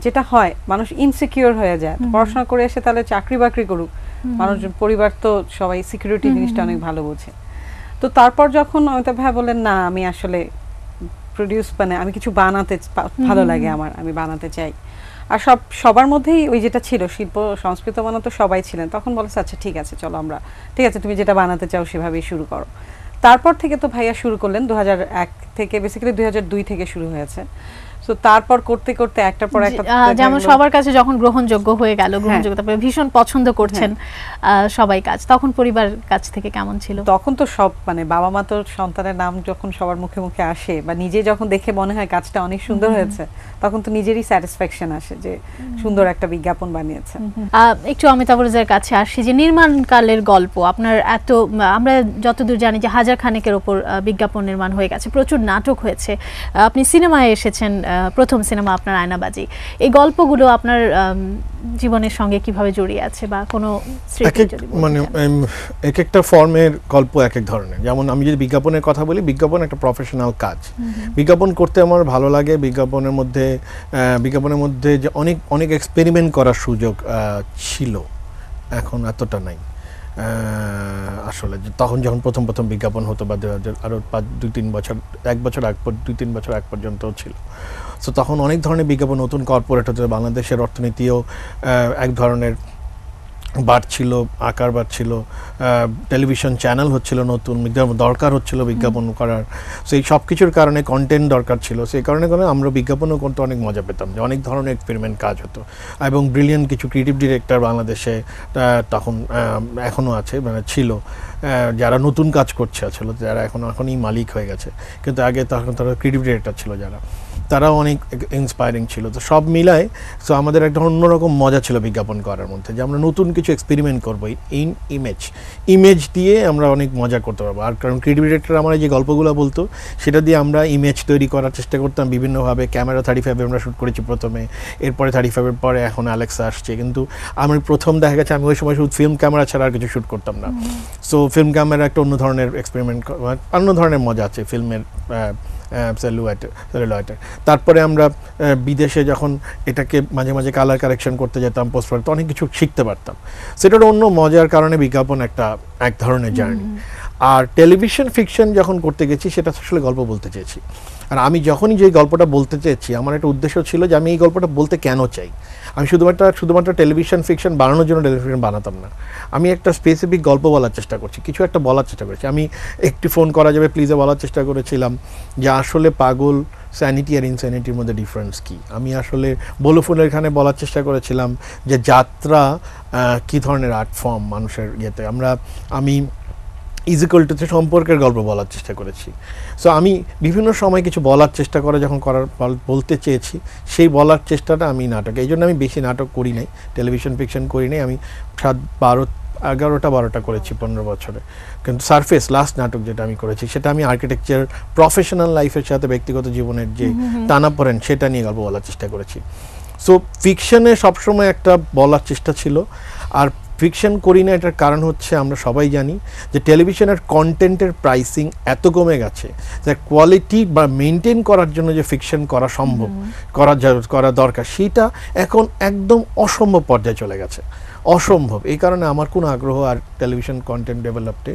যেটা হয়, মানুষ ইনসিকিউর হয়ে যায়, পড়াশোনা করে এসে তাহলে চাকরি বাকরি করুক, মানুষজন পরিবার তো সবাই সিকিউরিটি জিনিসটা অনেক ভালো বোঝে। তো তারপর যখন অমিতাভ ভাই বললেন না আমি আসলে প্রডিউস, মানে আমি কিছু বানাতে ভালো লাগে আমার, আমি বানাতে চাই, আর সবার মধ্যেই ওই যেটা ছিল শিল্প সংস্কৃত বানাতো সবাই ছিলেন, তখন বলেছে আচ্ছা ঠিক আছে চলো আমরা, ঠিক আছে তুমি যেটা বানাতে চাও সেভাবেই শুরু করো। তারপর থেকে তো ভাইয়া শুরু করলেন 2001 থেকে, বেসিক্যালি 2002 থেকে শুরু হয়েছে। সো তারপর করতে করতে একটার পর একটা, যেমন সবার কাছে যখন গ্রহণযোগ্য হয়ে গেল, গ্রহণযোগ্যতা পেয়ে ভীষণ পছন্দ করছেন সবাই কাজ, তখন পরিবার কাছ থেকে কেমন ছিল? তখন তো সব, মানে বাবা মা তো সন্তানের নাম যখন সবার মুখে মুখে আসে বা নিজে যখন দেখে মনে হয় কাজটা অনেক সুন্দর হয়েছে, তখন তো নিজেরই স্যাটিসফ্যাকশন আসে যে সুন্দর একটা বিজ্ঞাপন বানিয়েছে। একটু অমিতাভ রেজার কাছে আসি, যে নির্মাণকালের গল্প আপনার এত, আমরা যতদূর জানি যে 1000 খানেকের ওপর বিজ্ঞাপন নির্মাণ হয়ে গেছে, প্রচুর নাটক হয়েছে, আপনি সিনেমায় এসেছেন প্রথম সিনেমা আপনার আয়নাবাজি, এই গল্পগুলো আপনার জীবনের সঙ্গে কিভাবে জড়িয়ে আছে বা কোনো স্মৃতি যদি বলতে মানে চান? এক একটা ফর্মের গল্প এক এক ধরনের। যেমন আমি যদি বিজ্ঞাপনের কথা বলি, বিজ্ঞাপন একটা প্রফেশনাল কাজ। বিজ্ঞাপন করতে আমার ভালো লাগে। বিজ্ঞাপনের মধ্যে যে অনেক অনেক এক্সপেরিমেন্ট করার সুযোগ ছিল, এখন এতটা নাই। আসলে তখন যখন প্রথম বিজ্ঞাপন হতো বা আরও 2-3 বছর, 1 বছর আগ 2-3 বছর আগ পর্যন্ত ছিল, সো তখন অনেক ধরনের বিজ্ঞাপন, নতুন কর্পোরেট হতো, বাংলাদেশের অর্থনীতিও এক ধরনের বাড়ছিল, আকার বাড়ছিল, টেলিভিশন চ্যানেল হচ্ছিল, নতুন দরকার হচ্ছিল বিজ্ঞাপন করার। সো এই সব কিছুর কারণে কন্টেন্ট দরকার ছিল, সেই কারণে আমরা বিজ্ঞাপনও করতে অনেক মজা পেতাম, যে অনেক ধরনের এক্সপেরিমেন্ট কাজ হতো। এবং ব্রিলিয়েন্ট কিছু ক্রিয়েটিভ ডিরেক্টর বাংলাদেশে তখন এখনও আছে, মানে ছিল, যারা নতুন কাজ করছে আসলে, যারা এখনই মালিক হয়ে গেছে, কিন্তু আগে তখন তারা ক্রিয়েটিভ ডিরেক্টর ছিল, যারা তারাও অনেক ইন্সপায়ারিং ছিল। তো সব মিলায় সো আমাদের একটা অন্যরকম মজা ছিল বিজ্ঞাপন করার মধ্যে, যে আমরা নতুন কিছু এক্সপেরিমেন্ট করবো ইমেজ দিয়ে আমরা অনেক মজা করতে পারবো। আর কারণ ক্রিয়েটিভ ডিরেক্টর আমরা যে গল্পগুলো বলতো, সেটা দিয়ে আমরা ইমেজ তৈরি করার চেষ্টা করতাম বিভিন্নভাবে। ক্যামেরা 35 আমরা শ্যুট করেছি প্রথমে, এরপরে 35 পরে এখন অ্যালেক্সা আসছে। কিন্তু আমি প্রথম দেখা গেছে আমি ওই সময় শুধু ফিল্ম ক্যামেরা ছাড়া আর কিছু শ্যুট করতাম না। সো ফিল্ম ক্যামেরা একটা অন্য ধরনের এক্সপেরিমেন্ট, অন্য ধরনের মজা আছে ফিল্মের সেলুলাইটের। তারপরে আমরা বিদেশে যখন এটাকে মাঝে মাঝে কালার কারেকশন করতে যেতাম, পোস্ট করতে, অনেক কিছু শিখতে পারতাম। সেটার অন্য মজার কারণে বিজ্ঞাপন এক ধরনের জার্নি। আর টেলিভিশন ফিকশন যখন করতে গেছি, সেটা আসলে গল্প বলতে চেয়েছি। আর আমি যখনই যে গল্পটা বলতে চেয়েছি, আমার একটা উদ্দেশ্য ছিল যে আমি এই গল্পটা বলতে কেন চাই। আমি শুধুমাত্র টেলিভিশন ফিকশন বানানোর জন্য টেলিভিশন বানাতাম না, আমি একটা স্পেসিফিক গল্প বলার চেষ্টা করছি, কিছু একটা বলার চেষ্টা করছি। আমি একটি ফোন করা যাবে প্লিজে বলার চেষ্টা করেছিলাম যে আসলে পাগল, স্যানিটি আর ইনস্যানিটির মধ্যে ডিফারেন্স কী। আমি আসলে বলফুলের এখানে বলার চেষ্টা করেছিলাম যে যাত্রা কী ধরনের আর্ট ফর্ম মানুষের ইয়েতে। আমি ইজিক্যাল টু সম্পর্কের গল্প বলার চেষ্টা করেছি। সো আমি বিভিন্ন সময় কিছু বলার চেষ্টা বলতে চেয়েছি, সেই বলার চেষ্টাটা আমি নাটক, এই জন্য আমি বেশি নাটক করি নাই, টেলিভিশন ফিকশন করি নাই। আমি 11টা করেছি 15 বছরে। কিন্তু সারফেস লাস্ট নাটক যেটা আমি করেছি, সেটা আমি আর্কিটেকচার প্রফেশনাল লাইফের সাথে ব্যক্তিগত জীবনের যে টানাপোড়েন, সেটা নিয়ে গল্প বলার চেষ্টা করেছি। সো ফিকশনে সবসময় একটা বলার চেষ্টা ছিল। আর ফিকশন করি না, এটার কারণ হচ্ছে আমরা সবাই জানি যে টেলিভিশনের কন্টেন্টের প্রাইসিং এত কমে গেছে যে কোয়ালিটি বা মেনটেন করার জন্য যে ফিকশন করা সম্ভব, করা দরকার, সেটা এখন একদম অসম্ভব পর্যায়ে চলে গেছে, অসম্ভব। এই কারণে আমার কোনো আগ্রহ আর টেলিভিশন কন্টেন্ট ডেভেলপে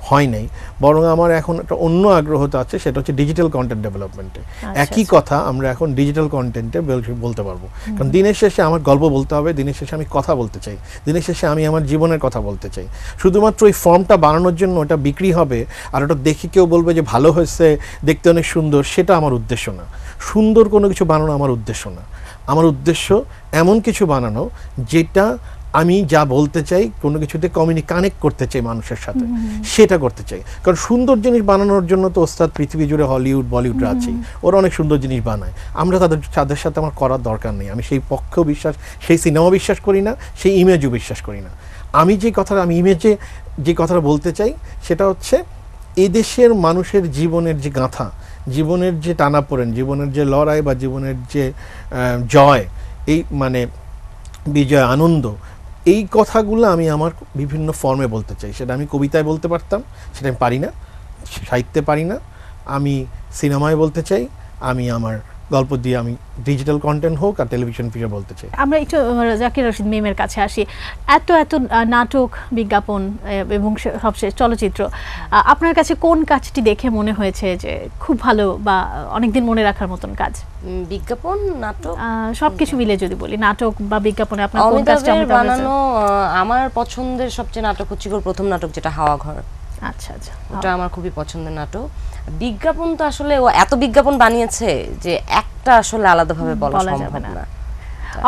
হয় নাই, বরং আমার এখন একটা অন্য আগ্রহতা আছে, সেটা হচ্ছে ডিজিটাল কন্টেন্ট ডেভেলপমেন্টে। একই কথা আমরা এখন ডিজিটাল কন্টেন্টে বলতে পারবো, কারণ দিনের শেষে আমার গল্প বলতে হবে, দিনের শেষে আমি কথা বলতে চাই, দিনের শেষে আমি আমার জীবনের কথা বলতে চাই। শুধুমাত্র ওই ফর্মটা বানানোর জন্য ওটা বিক্রি হবে আর ওটা দেখে কেউ বলবে যে ভালো হয়েছে, দেখতে অনেক সুন্দর, সেটা আমার উদ্দেশ্য না। সুন্দর কোনো কিছু বানানো আমার উদ্দেশ্য না। আমার উদ্দেশ্য এমন কিছু বানানো যেটা আমি যা বলতে চাই, কোনো কিছুতে কানেক্ট করতে চাই মানুষের সাথে, সেটা করতে চাই। কারণ সুন্দর জিনিস বানানোর জন্য তো ওস্তাদ পৃথিবী জুড়ে হলিউড বলিউডরা আছেই, ওরা অনেক সুন্দর জিনিস বানায়। আমরা তাদের সাথে আমার করার দরকার নেই। আমি সেই পক্ষেও সেই সিনেমা বিশ্বাস করি না, সেই ইমেজও বিশ্বাস করি না। আমি ইমেজে যে কথাটা বলতে চাই, সেটা হচ্ছে এদেশের মানুষের জীবনের যে গাঁথা, জীবনের যে টানাপোড়েন, জীবনের যে লড়াই বা জীবনের যে জয়, এই মানে বিজয়, আনন্দ, এই কথাগুলো আমি আমার বিভিন্ন ফর্মে বলতে চাই। সেটা আমি কবিতায় বলতে পারতাম, সেটা আমি পারি না, সাহিত্যে পারি না। আমি সিনেমায় বলতে চাই, আমি আমার গল্প দিয়ে আমি ডিজিটাল কন্টেন্ট হোক আর টেলিভিশন ফিরে বলতে চাই। আমরা একটু জাকির রশিদ মিমের কাছে আসি। এত নাটক, বিজ্ঞাপন এবং সবশেষ চলচ্চিত্র, আপনার কাছে কোন কাজটি দেখে মনে হয়েছে যে খুব ভালো বা অনেকদিন মনে রাখার মতন কাজ? বিজ্ঞাপন, নাটক, সবকিছু মিলে যদি বলি, নাটক বা বিজ্ঞাপনে আপনার কোন কাজটা বানানো আমার পছন্দের সবচেয়ে নাটক হচ্ছে প্রথম নাটক, যেটা হাওয়া ঘর। আচ্ছা, ওটা আমার খুবই পছন্দের নাটক। বিজ্ঞাপন তো আসলে ও এত বিজ্ঞাপন বানিয়েছে যে একটা আসলে আলাদাভাবে বলা সম্ভব না।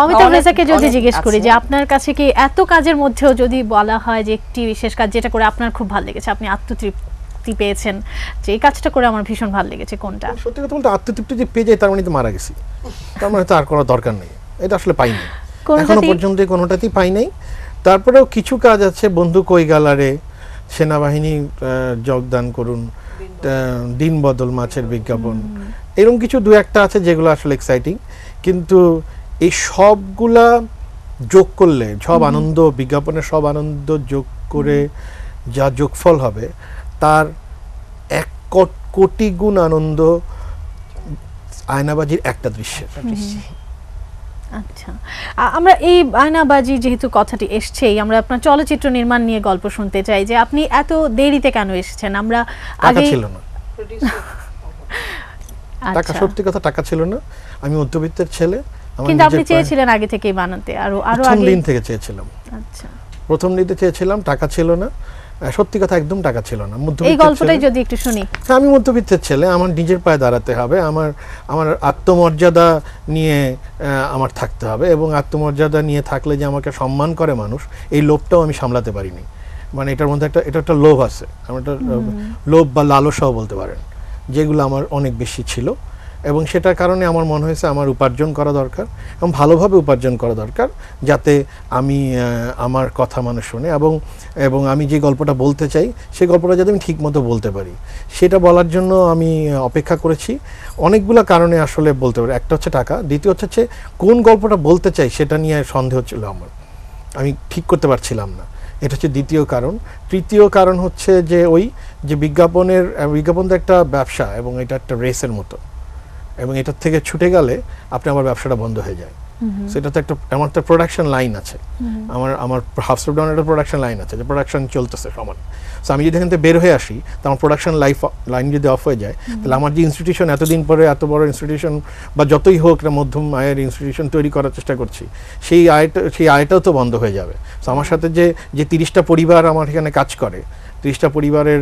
অমিতাভ রেজাকে যদি জিজ্ঞেস করি যে আপনার কাছে কি এত কাজের মধ্যেও যদি বলা হয় যে একটি বিশেষ কাজ যেটা করে আপনার খুব ভালো লেগেছে, আপনি আত্মতৃপ্তি পেয়েছেন যে এই কাজটা করে আমার ভীষণ ভালো লেগেছে, কোনটা? সত্যি কথা বলতে আত্মতৃপ্তি যে পেয়ে যায় তার মানে তো মারা গেছি, তার মানে তো আর করার দরকার নেই। এটা আসলে পাই নাই, এখনো পর্যন্ত কোনোটাতেই পাই নাই। তারপরেও কিছু কাজ আছে, বন্ধু কই গালারে, সেনাবাহিনী যোগদান করুন, দিন বদল মাছের বিজ্ঞাপন, এরকম কিছু দু একটা আছে যেগুলো আসলে এক্সাইটিং, কিন্তু এই সবগুলা যোগ করলে সব আনন্দ, বিজ্ঞাপনের সব আনন্দ যোগ করে যা যোগফল হবে তার 1 কোটি গুণ আনন্দ আয়নাবাজির একটা দৃশ্যে। আচ্ছা, আমরা এই আয়নাবাজি যেহেতু কথাটি এসছেই, আমরা আপনার চলচ্চিত্র নির্মাণ নিয়ে গল্প শুনতে চাই যে আপনি এত দেরিতে কেন এসেছেন। আমরা আগে ছিল না টাকা, সত্যি কথা টাকা ছিল না, আমি মধ্যবিত্তের ছেলে। কিন্তু আপনি চেয়েছিলেন আগে থেকেই বানাতে, আরো প্রথম দিন থেকে চেয়েছিলাম। আচ্ছা, প্রথম দিনে চেয়েছিলাম, টাকা ছিল না, সত্যি কথা একদম টাকা ছিল না। এই গল্পটাই যদি একটু শুনি। আমি মধ্যবিত্তের ছেলে, আমার নিজের পায়ে দাঁড়াতে হবে, আমার আত্মমর্যাদা নিয়ে আমার থাকতে হবে, এবং আত্মমর্যাদা নিয়ে থাকলে যে আমাকে সম্মান করে মানুষ, এই লোভটাও আমি সামলাতে পারিনি। মানে এটার মধ্যে একটা লোভ আছে, আমার একটা লোভ বা লালসাও বলতে পারেন, যেগুলো আমার অনেক বেশি ছিল, এবং সেটার কারণে আমার মনে হয়েছে আমার উপার্জন করা দরকার, এবং ভালোভাবে উপার্জন করা দরকার, যাতে আমি আমার কথা মানুষ শোনে, এবং আমি যে গল্পটা বলতে চাই সেই গল্পটা যাতে আমি ঠিকমতো বলতে পারি, সেটা বলার জন্য আমি অপেক্ষা করেছি। অনেকগুলো কারণে আসলে বলতে পারি। একটা হচ্ছে টাকা, দ্বিতীয় হচ্ছে কোন গল্পটা বলতে চাই সেটা নিয়ে সন্দেহ ছিল আমার, আমি ঠিক করতে পারছিলাম না, এটা হচ্ছে দ্বিতীয় কারণ। তৃতীয় কারণ হচ্ছে যে বিজ্ঞাপন তো একটা ব্যবসা, এবং এটা একটা রেসের মতো, এবং এটার থেকে ছুটে গেলে আপনি আমার ব্যবসাটা বন্ধ হয়ে যায়। সেটা তো আমার একটা প্রোডাকশন লাইন আছে, আমার হাউস অফ ডাউনের একটা প্রোডাকশন লাইন আছে, যে প্রোডাকশন চলতেছে সমান। সো আমি যদি এখান থেকে বের হয়ে আসি, তো আমার প্রোডাকশন লাইন যদি অফ হয়ে যায়, তাহলে আমার যে ইনস্টিটিউশন এতদিন পরে এত বড় ইনস্টিটিউশন বা যতই হোক না মধ্যম আয়ের ইনস্টিটিউশন তৈরি করার চেষ্টা করছি, সেই আয়টাও তো বন্ধ হয়ে যাবে। সো আমার সাথে যে 30টা পরিবার আমার এখানে কাজ করে, 30টা পরিবারের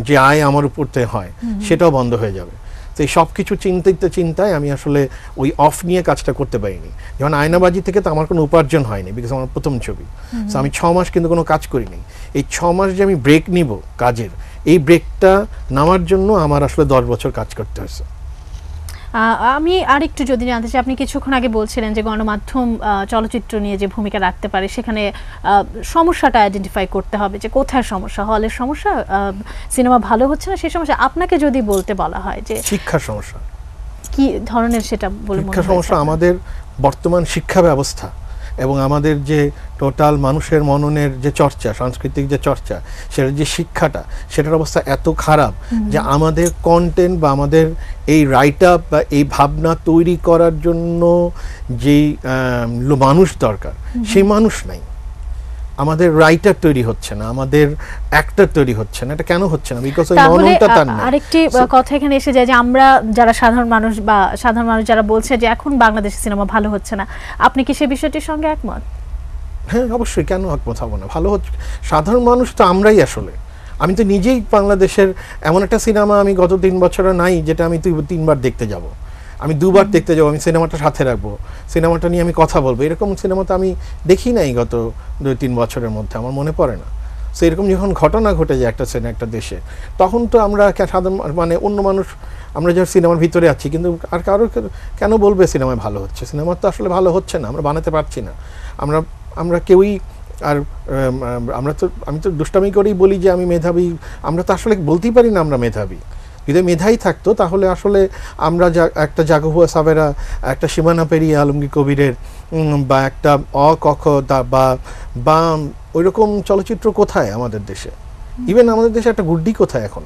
যে আয় আমার উপরতে হয়, সেটাও বন্ধ হয়ে যাবে। তো এই সব কিছু চিন্তায় আমি আসলে ওই অফ নিয়ে কাজটা করতে পারিনি। যেমন আয়নাবাজি থেকে তো আমার কোনো উপার্জন হয়নি, বিকজ আমার প্রথম ছবি। সো আমি 6 মাস কিন্তু কোনো কাজ করিনি। এই 6 মাস যে আমি ব্রেক নিব কাজের, এই ব্রেকটা নেওয়ার জন্য আমার আসলে 10 বছর কাজ করতে হয়েছে। আমি আরেকটু যদি জানতে চাই, আপনি কিছুক্ষণ আগে বলছিলেন যে গণমাধ্যম চলচ্চিত্র নিয়ে যে ভূমিকা রাখতে পারে, সেখানে সমস্যাটা আইডেন্টিফাই করতে হবে, যে কোথায় সমস্যা, হলের সমস্যা, সিনেমা ভালো হচ্ছে না সেই সমস্যা। আপনাকে যদি বলতে বলা হয় যে শিক্ষার সমস্যা, কি ধরনের সেটা বলে মনে হয়? শিক্ষা সমস্যা, আমাদের বর্তমান শিক্ষা ব্যবস্থা এবং আমাদের যে টোটাল মানুষের মননের যে চর্চা, সাংস্কৃতিক যে চর্চা, সেটার যে শিক্ষাটা, সেটার অবস্থা এত খারাপ যে আমাদের কন্টেন্ট বা আমাদের এই রাইট আপ বা এই ভাবনা তৈরি করার জন্য যেই মানুষ দরকার, সেই মানুষ নাই। আমাদের রাইটার তৈরি হচ্ছে না, আমাদের অ্যাক্টর তৈরি হচ্ছে না। এটা কেন হচ্ছে না? বিকজ ওই মননটা তার না। আরেকটি কথা এখানে এসে যায় যে আমরা যারা সাধারণ মানুষ যারা বলছে যে এখন বাংলাদেশের সিনেমা ভালো হচ্ছে না, আপনি কি সেই বিষয়টির সঙ্গে একমত? হ্যাঁ, অবশ্যই, কেন একমত হব না? ভালো হচ্ছে, সাধারণ মানুষ তো আমরাই আসলে। আমি তো নিজেই বাংলাদেশের এমন একটা সিনেমা আমি গত 3 বছরে নাই যেটা আমি 3বার দেখতে যাব, আমি 2বার দেখতে যাবো, আমি সিনেমাটা সাথে রাখবো, সিনেমাটা নিয়ে আমি কথা বলবো, এরকম সিনেমা তো আমি দেখি নাই গত 2-3 বছরের মধ্যে, আমার মনে পড়ে না। সো এরকম যখন ঘটনা ঘটে যায় একটা দেশে, তখন তো আমরা সাধারণ অন্য মানুষ আমরা যখন সিনেমার ভিতরে আছি, কিন্তু আর কারো কেন বলবে সিনেমায় ভালো হচ্ছে? সিনেমা তো আসলে ভালো হচ্ছে না, আমরা বানাতে পারছি না। আমরা কেউই আর আমি তো দুষ্টামি করেই বলি যে আমি মেধাবী, আমরা তো আসলে বলতেই পারি না আমরা মেধাবী। যদি মেধাই থাকতো তাহলে আসলে আমরা একটা জাগহুয়া সাবেরা, একটা সীমানা পেরিয়ে আলমগীর কবিরের বা একটা বা ওইরকম চলচ্চিত্র কোথায় আমাদের দেশে? ইভেন আমাদের দেশে একটা গুড্ডি কোথায় এখন?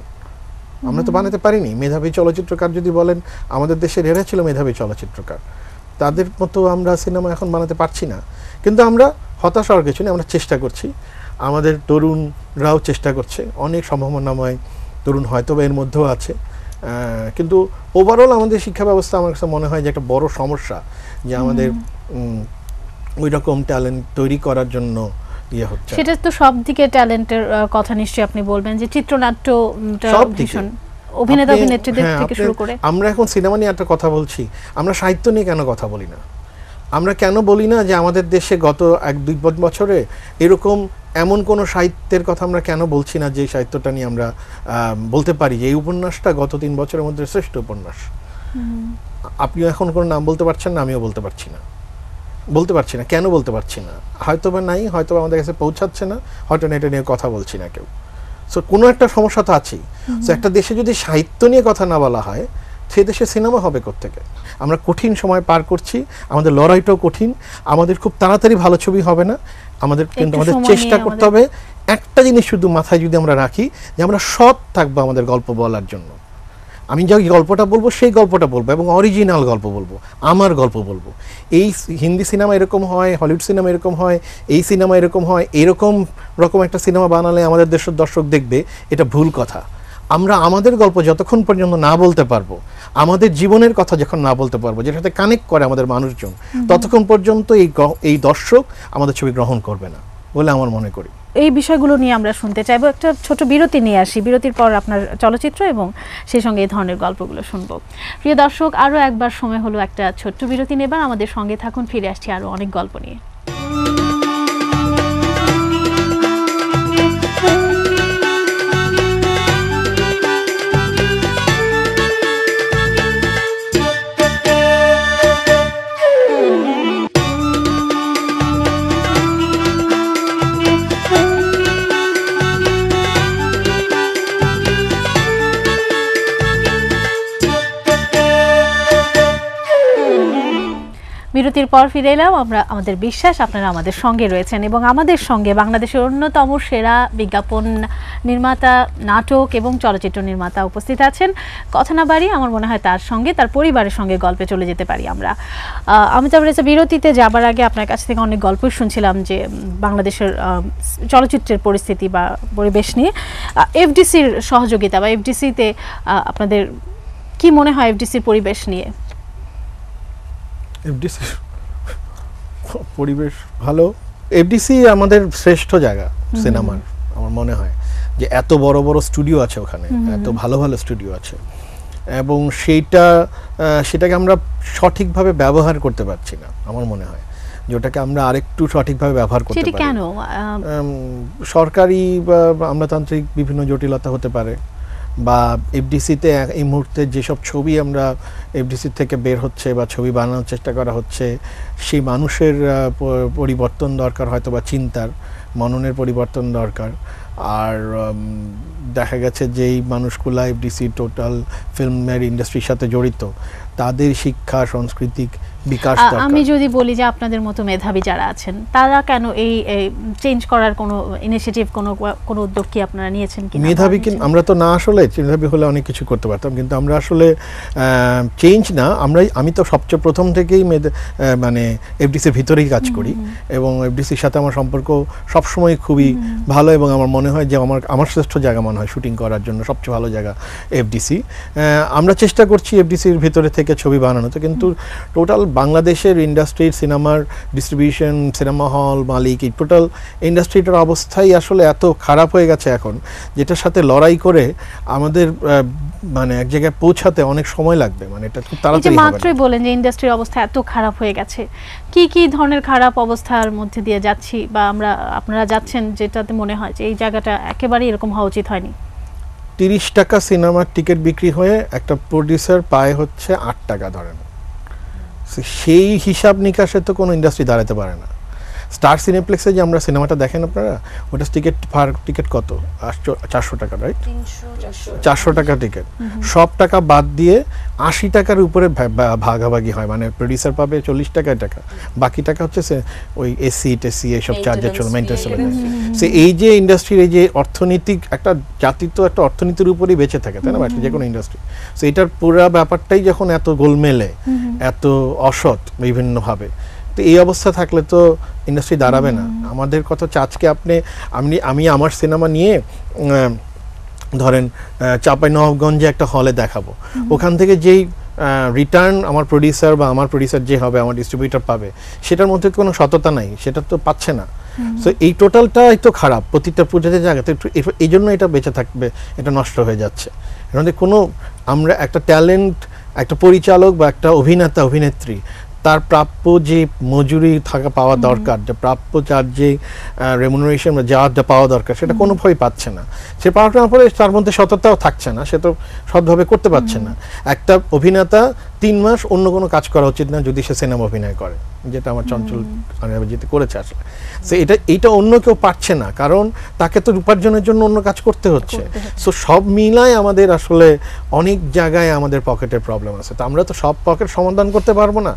আমরা তো বানাতে পারিনি। মেধাবী চলচ্চিত্রকার যদি বলেন, আমাদের দেশের এরা ছিল মেধাবী চলচ্চিত্রকার, তাদের মতো আমরা সিনেমা এখন বানাতে পারছি না। কিন্তু আমরা হতাশ হওয়ার কিছু নেই, আমরা চেষ্টা করছি, আমাদের তরুণরাও চেষ্টা করছে, অনেক সম্ভাবনাময় তরুণ হয়তো এর মধ্যেও আছে। কিন্তু ওভারঅল আমাদের শিক্ষা ব্যবস্থা আমার কাছে মনে হয় যে একটা বড় সমস্যা, যে আমাদের ওই রকম ট্যালেন্ট তৈরি করার জন্য হচ্ছে। সেটা তো সব দিকে ট্যালেন্টের কথা নিশ্চয়ই আপনি বলবেন, যে চিত্রনাট্য, ভীষণ অভিনেতা অভিনেত্রীদের থেকে শুরু করে। আমরা এখন সিনেমা নিয়ে একটা কথা বলছি, আমরা সাহিত্য নিয়ে কেন কথা বলি না? আমরা কেন বলি না যে আমাদের দেশে গত 1-2 বছরে এরকম এমন কোনো সাহিত্যের কথা আমরা কেন বলছি না, যে সাহিত্যটা নিয়ে আমরা বলতে পারি যে এই উপন্যাসটা গত 3 বছরের মধ্যে শ্রেষ্ঠ উপন্যাস? আপনিও এখন কোনো নাম বলতে পারছেন না, আমিও বলতে পারছি না। কেন বলতে পারছি না? হয়তো বা নাই, হয়তো আমাদের কাছে পৌঁছাচ্ছে না, হয়তো না এটা নিয়ে কথা বলছি না কেউ। সো কোনো একটা সমস্যা তো আছেই। সো একটা দেশে যদি সাহিত্য নিয়ে কথা না বলা হয়, সে দেশে সিনেমা হবে কোত্থেকে? আমরা কঠিন সময় পার করছি, আমাদের লড়াইটাও কঠিন, আমাদের খুব তাড়াতাড়ি ভালো ছবি হবে না, আমাদের কিন্তু আমাদের চেষ্টা করতে হবে। একটা জিনিস শুধু মাথায় যদি আমরা রাখি যে আমরা সৎ থাকবো আমাদের গল্প বলার জন্য। আমি যে গল্পটা বলবো সেই গল্পটা বলবো এবং অরিজিনাল গল্প বলবো, আমার গল্প বলবো। এই হিন্দি সিনেমা এরকম হয়, হলিউড সিনেমা এরকম হয়, এই সিনেমা এরকম হয়, এরকম একটা সিনেমা বানালে আমাদের দেশের দর্শক দেখবে, এটা ভুল কথা। আমরা আমাদের গল্প যতক্ষণ পর্যন্ত না বলতে পারবো, আমাদের জীবনের কথা যখন না বলতে পারবো, যেটার সাথে কানেক্ট করে আমাদের মানুষজন, ততক্ষণ পর্যন্ত এই দর্শক আমাদের ছবি গ্রহণ করবে না বলে আমার মনে করি। এই বিষয়গুলো নিয়ে আমরা শুনতে চাইবো। একটা ছোট বিরতি নিয়ে আসি, বিরতির পর আপনার চলচ্চিত্র এবং সেই সঙ্গে এই ধরনের গল্পগুলো শুনবো। প্রিয় দর্শক, আরও একবার সময় হলো একটা ছোট্ট বিরতি নেবার, আমাদের সঙ্গে থাকুন, ফিরে আসছি আরও অনেক গল্প নিয়ে। বিরতির পর ফিরে এলাম আমরা। আমাদের বিশ্বাস আপনারা আমাদের সঙ্গে রয়েছেন এবং আমাদের সঙ্গে বাংলাদেশের অন্যতম সেরা বিজ্ঞাপন নির্মাতা, নাটক এবং চলচ্চিত্র নির্মাতা উপস্থিত আছেন। কথা না বাড়িয়ে আমার মনে হয় তার সঙ্গে, তার পরিবারের সঙ্গে গল্পে চলে যেতে পারি আমরা। আমি তারপরে বিরতিতে যাবার আগে আপনার কাছ থেকে অনেক গল্পই শুনছিলাম যে বাংলাদেশের চলচ্চিত্রের পরিস্থিতি বা পরিবেশ নিয়ে। এফডিসির সহযোগিতা বা এফডিসিতে আপনাদের কি মনে হয় এফডিসির পরিবেশ নিয়ে? এফডিসি পরিবেশ ভালো। এফডিসি আমাদের শ্রেষ্ঠ জায়গা সিনেমার, আমার মনে হয় যে এত বড় বড় স্টুডিও আছে ওখানে, এত ভালো ভালো স্টুডিও আছে এবং সেটাকে আমরা সঠিকভাবে ব্যবহার করতে পারছি না। আমার মনে হয় যে ওটাকে আমরা আরেকটু সঠিকভাবে ব্যবহার করতে পারি। কেন? সরকারি বা আমলাতান্ত্রিক বিভিন্ন জটিলতা হতে পারে, বা এফডিসিতে এই মুহূর্তে যেসব ছবি আমরা এফডিসি থেকে বের হচ্ছে বা ছবি বানানোর চেষ্টা করা হচ্ছে, সেই মানুষের পরিবর্তন দরকার, হয়তো বা চিন্তার মননের পরিবর্তন দরকার। আর দেখা গেছে যে এই মানুষগুলা এফডিসি টোটাল ফিল্মের ইন্ডাস্ট্রির সাথে জড়িত, তাদের শিক্ষা সাংস্কৃতিক বিকাশ দরকার। আমি যদি বলি যে আপনাদের মতো মেধাবী যারা আছেন তারা কেন এই চেঞ্জ করার কোনো ইনিশিয়েটিভ, কোনো উদ্যোগ কি আপনারা নিয়েছেন কি? মেধাবী কি আমরা তো না, আসলে মেধাবী হলে অনেক কিছু করতে পারতাম, কিন্তু আমরা আসলে চেঞ্জ না, আমি তো সবচেয়ে প্রথম থেকেই মানে এফডিসির ভিতরেই কাজ করি এবং এফডিসির সাথে আমার সম্পর্ক সবসময় খুবই ভালো এবং আমার মনে হয় যে আমার শ্রেষ্ঠ জায়গা মনে হয় শুটিং করার জন্য সবচেয়ে ভালো জায়গা এফডিসি। আমরা চেষ্টা করছি এফডিসির ভিতরে থেকে ছবি বানানোতে, কিন্তু টোটাল বাংলাদেশের ইন্ডাস্ট্রির সিনেমার ডিস্ট্রিবিউশন, সিনেমা হল মালিক, এই টোটাল ইন্ডাস্ট্রিটার অবস্থাই আসলে এত খারাপ হয়ে গেছে এখন, যেটার সাথে লড়াই করে আমাদের মানে এক জায়গায় পৌঁছাতে অনেক সময় লাগবে। মানে এটা খুব তাড়াতাড়ি হবে না। মাত্রই বলেন যে ইন্ডাস্ট্রির অবস্থা এত খারাপ হয়ে গেছে, কি ধরনের খারাপ অবস্থার মধ্যে দিয়ে যাচ্ছি বা আপনারা যাচ্ছেন, যেটাতে মনে হয় যে এই জায়গাটা একেবারেই এরকম হওয়া উচিত হয়নি? 30 টাকা সিনেমার টিকিট বিক্রি হয়ে একটা প্রডিউসার পায় হচ্ছে 8 টাকা ধরেন। সেই হিসাব নিকাশে তো কোনো ইন্ডাস্ট্রি দাঁড়াতে পারে না। স্টার সিনেপ্লেক্সে যে আমরা সিনেমাটা দেখেন আপনারা, ওটা টিকিট কত? 400 টাকা, রাইট? 400 টাকা টিকিট। সব টাকা বাদ দিয়ে 80 টাকার উপরে ভাগাভাগি হয়, মানে প্রডিউসার পাবে 40 টাকা, বাকি টাকা হচ্ছে ওই এসি এইসব চার্জের চলে, মেইনটেন্স চলে যায়। সে এই যে ইন্ডাস্ট্রির এই যে অর্থনৈতিক, একটা জাতি তো একটা অর্থনীতির উপরেই বেঁচে থাকে, তাই না, যে কোনো ইন্ডাস্ট্রি। সো এটার পুরো ব্যাপারটাই যখন এত গোলমেলে, এত অসৎ বিভিন্নভাবে, তো এই অবস্থা থাকলে তো ইন্ডাস্ট্রি দাঁড়াবে না। আমাদের কথা হচ্ছে আজকে আমি আমার সিনেমা নিয়ে ধরেন চাঁপাইনবাবগঞ্জে একটা হলে দেখাবো, ওখান থেকে যেই রিটার্ন আমার প্রডিউসার বা আমার প্রডিউসার যে হবে, আমার ডিস্ট্রিবিউটর পাবে, সেটার মধ্যে কোনো সততা নাই, সেটা তো পাচ্ছে না। সো এই টোটালটাই তো খারাপ প্রতিটা প্রজেক্টের জায়গাতে। এই জন্য এটা বেঁচে থাকবে, এটা নষ্ট হয়ে যাচ্ছে। এর মধ্যে আমরা একটা ট্যালেন্ট, একটা পরিচালক বা একটা অভিনেতা অভিনেত্রী, তার প্রাপ্য যে মজুরি পাওয়া দরকার, যে প্রাপ্য যার যে রেমুনারেশন যা পাওয়া দরকার, সেটা কোনোভাবেই পাচ্ছে না। সে পাওয়ার পরে তার মধ্যে সততাও থাকছে না, সে তো সৎভাবে করতে পারছে না। একটা অভিনেতা 3 মাস অন্য কোনো কাজ করা উচিত না যদি সে সিনেমা অভিনয় করে, যেটা আমার চঞ্চল আয়নাবাজিতে করেছে আসলে। সো এটা অন্য কেউ পারছে না, কারণ তাকে তো উপার্জনের জন্য অন্য কাজ করতে হচ্ছে। সো সব মিলাই আমাদের আসলে অনেক জায়গায় আমাদের পকেটের প্রবলেম আছে। তো আমরা তো সব পকেট সমাধান করতে পারবো না।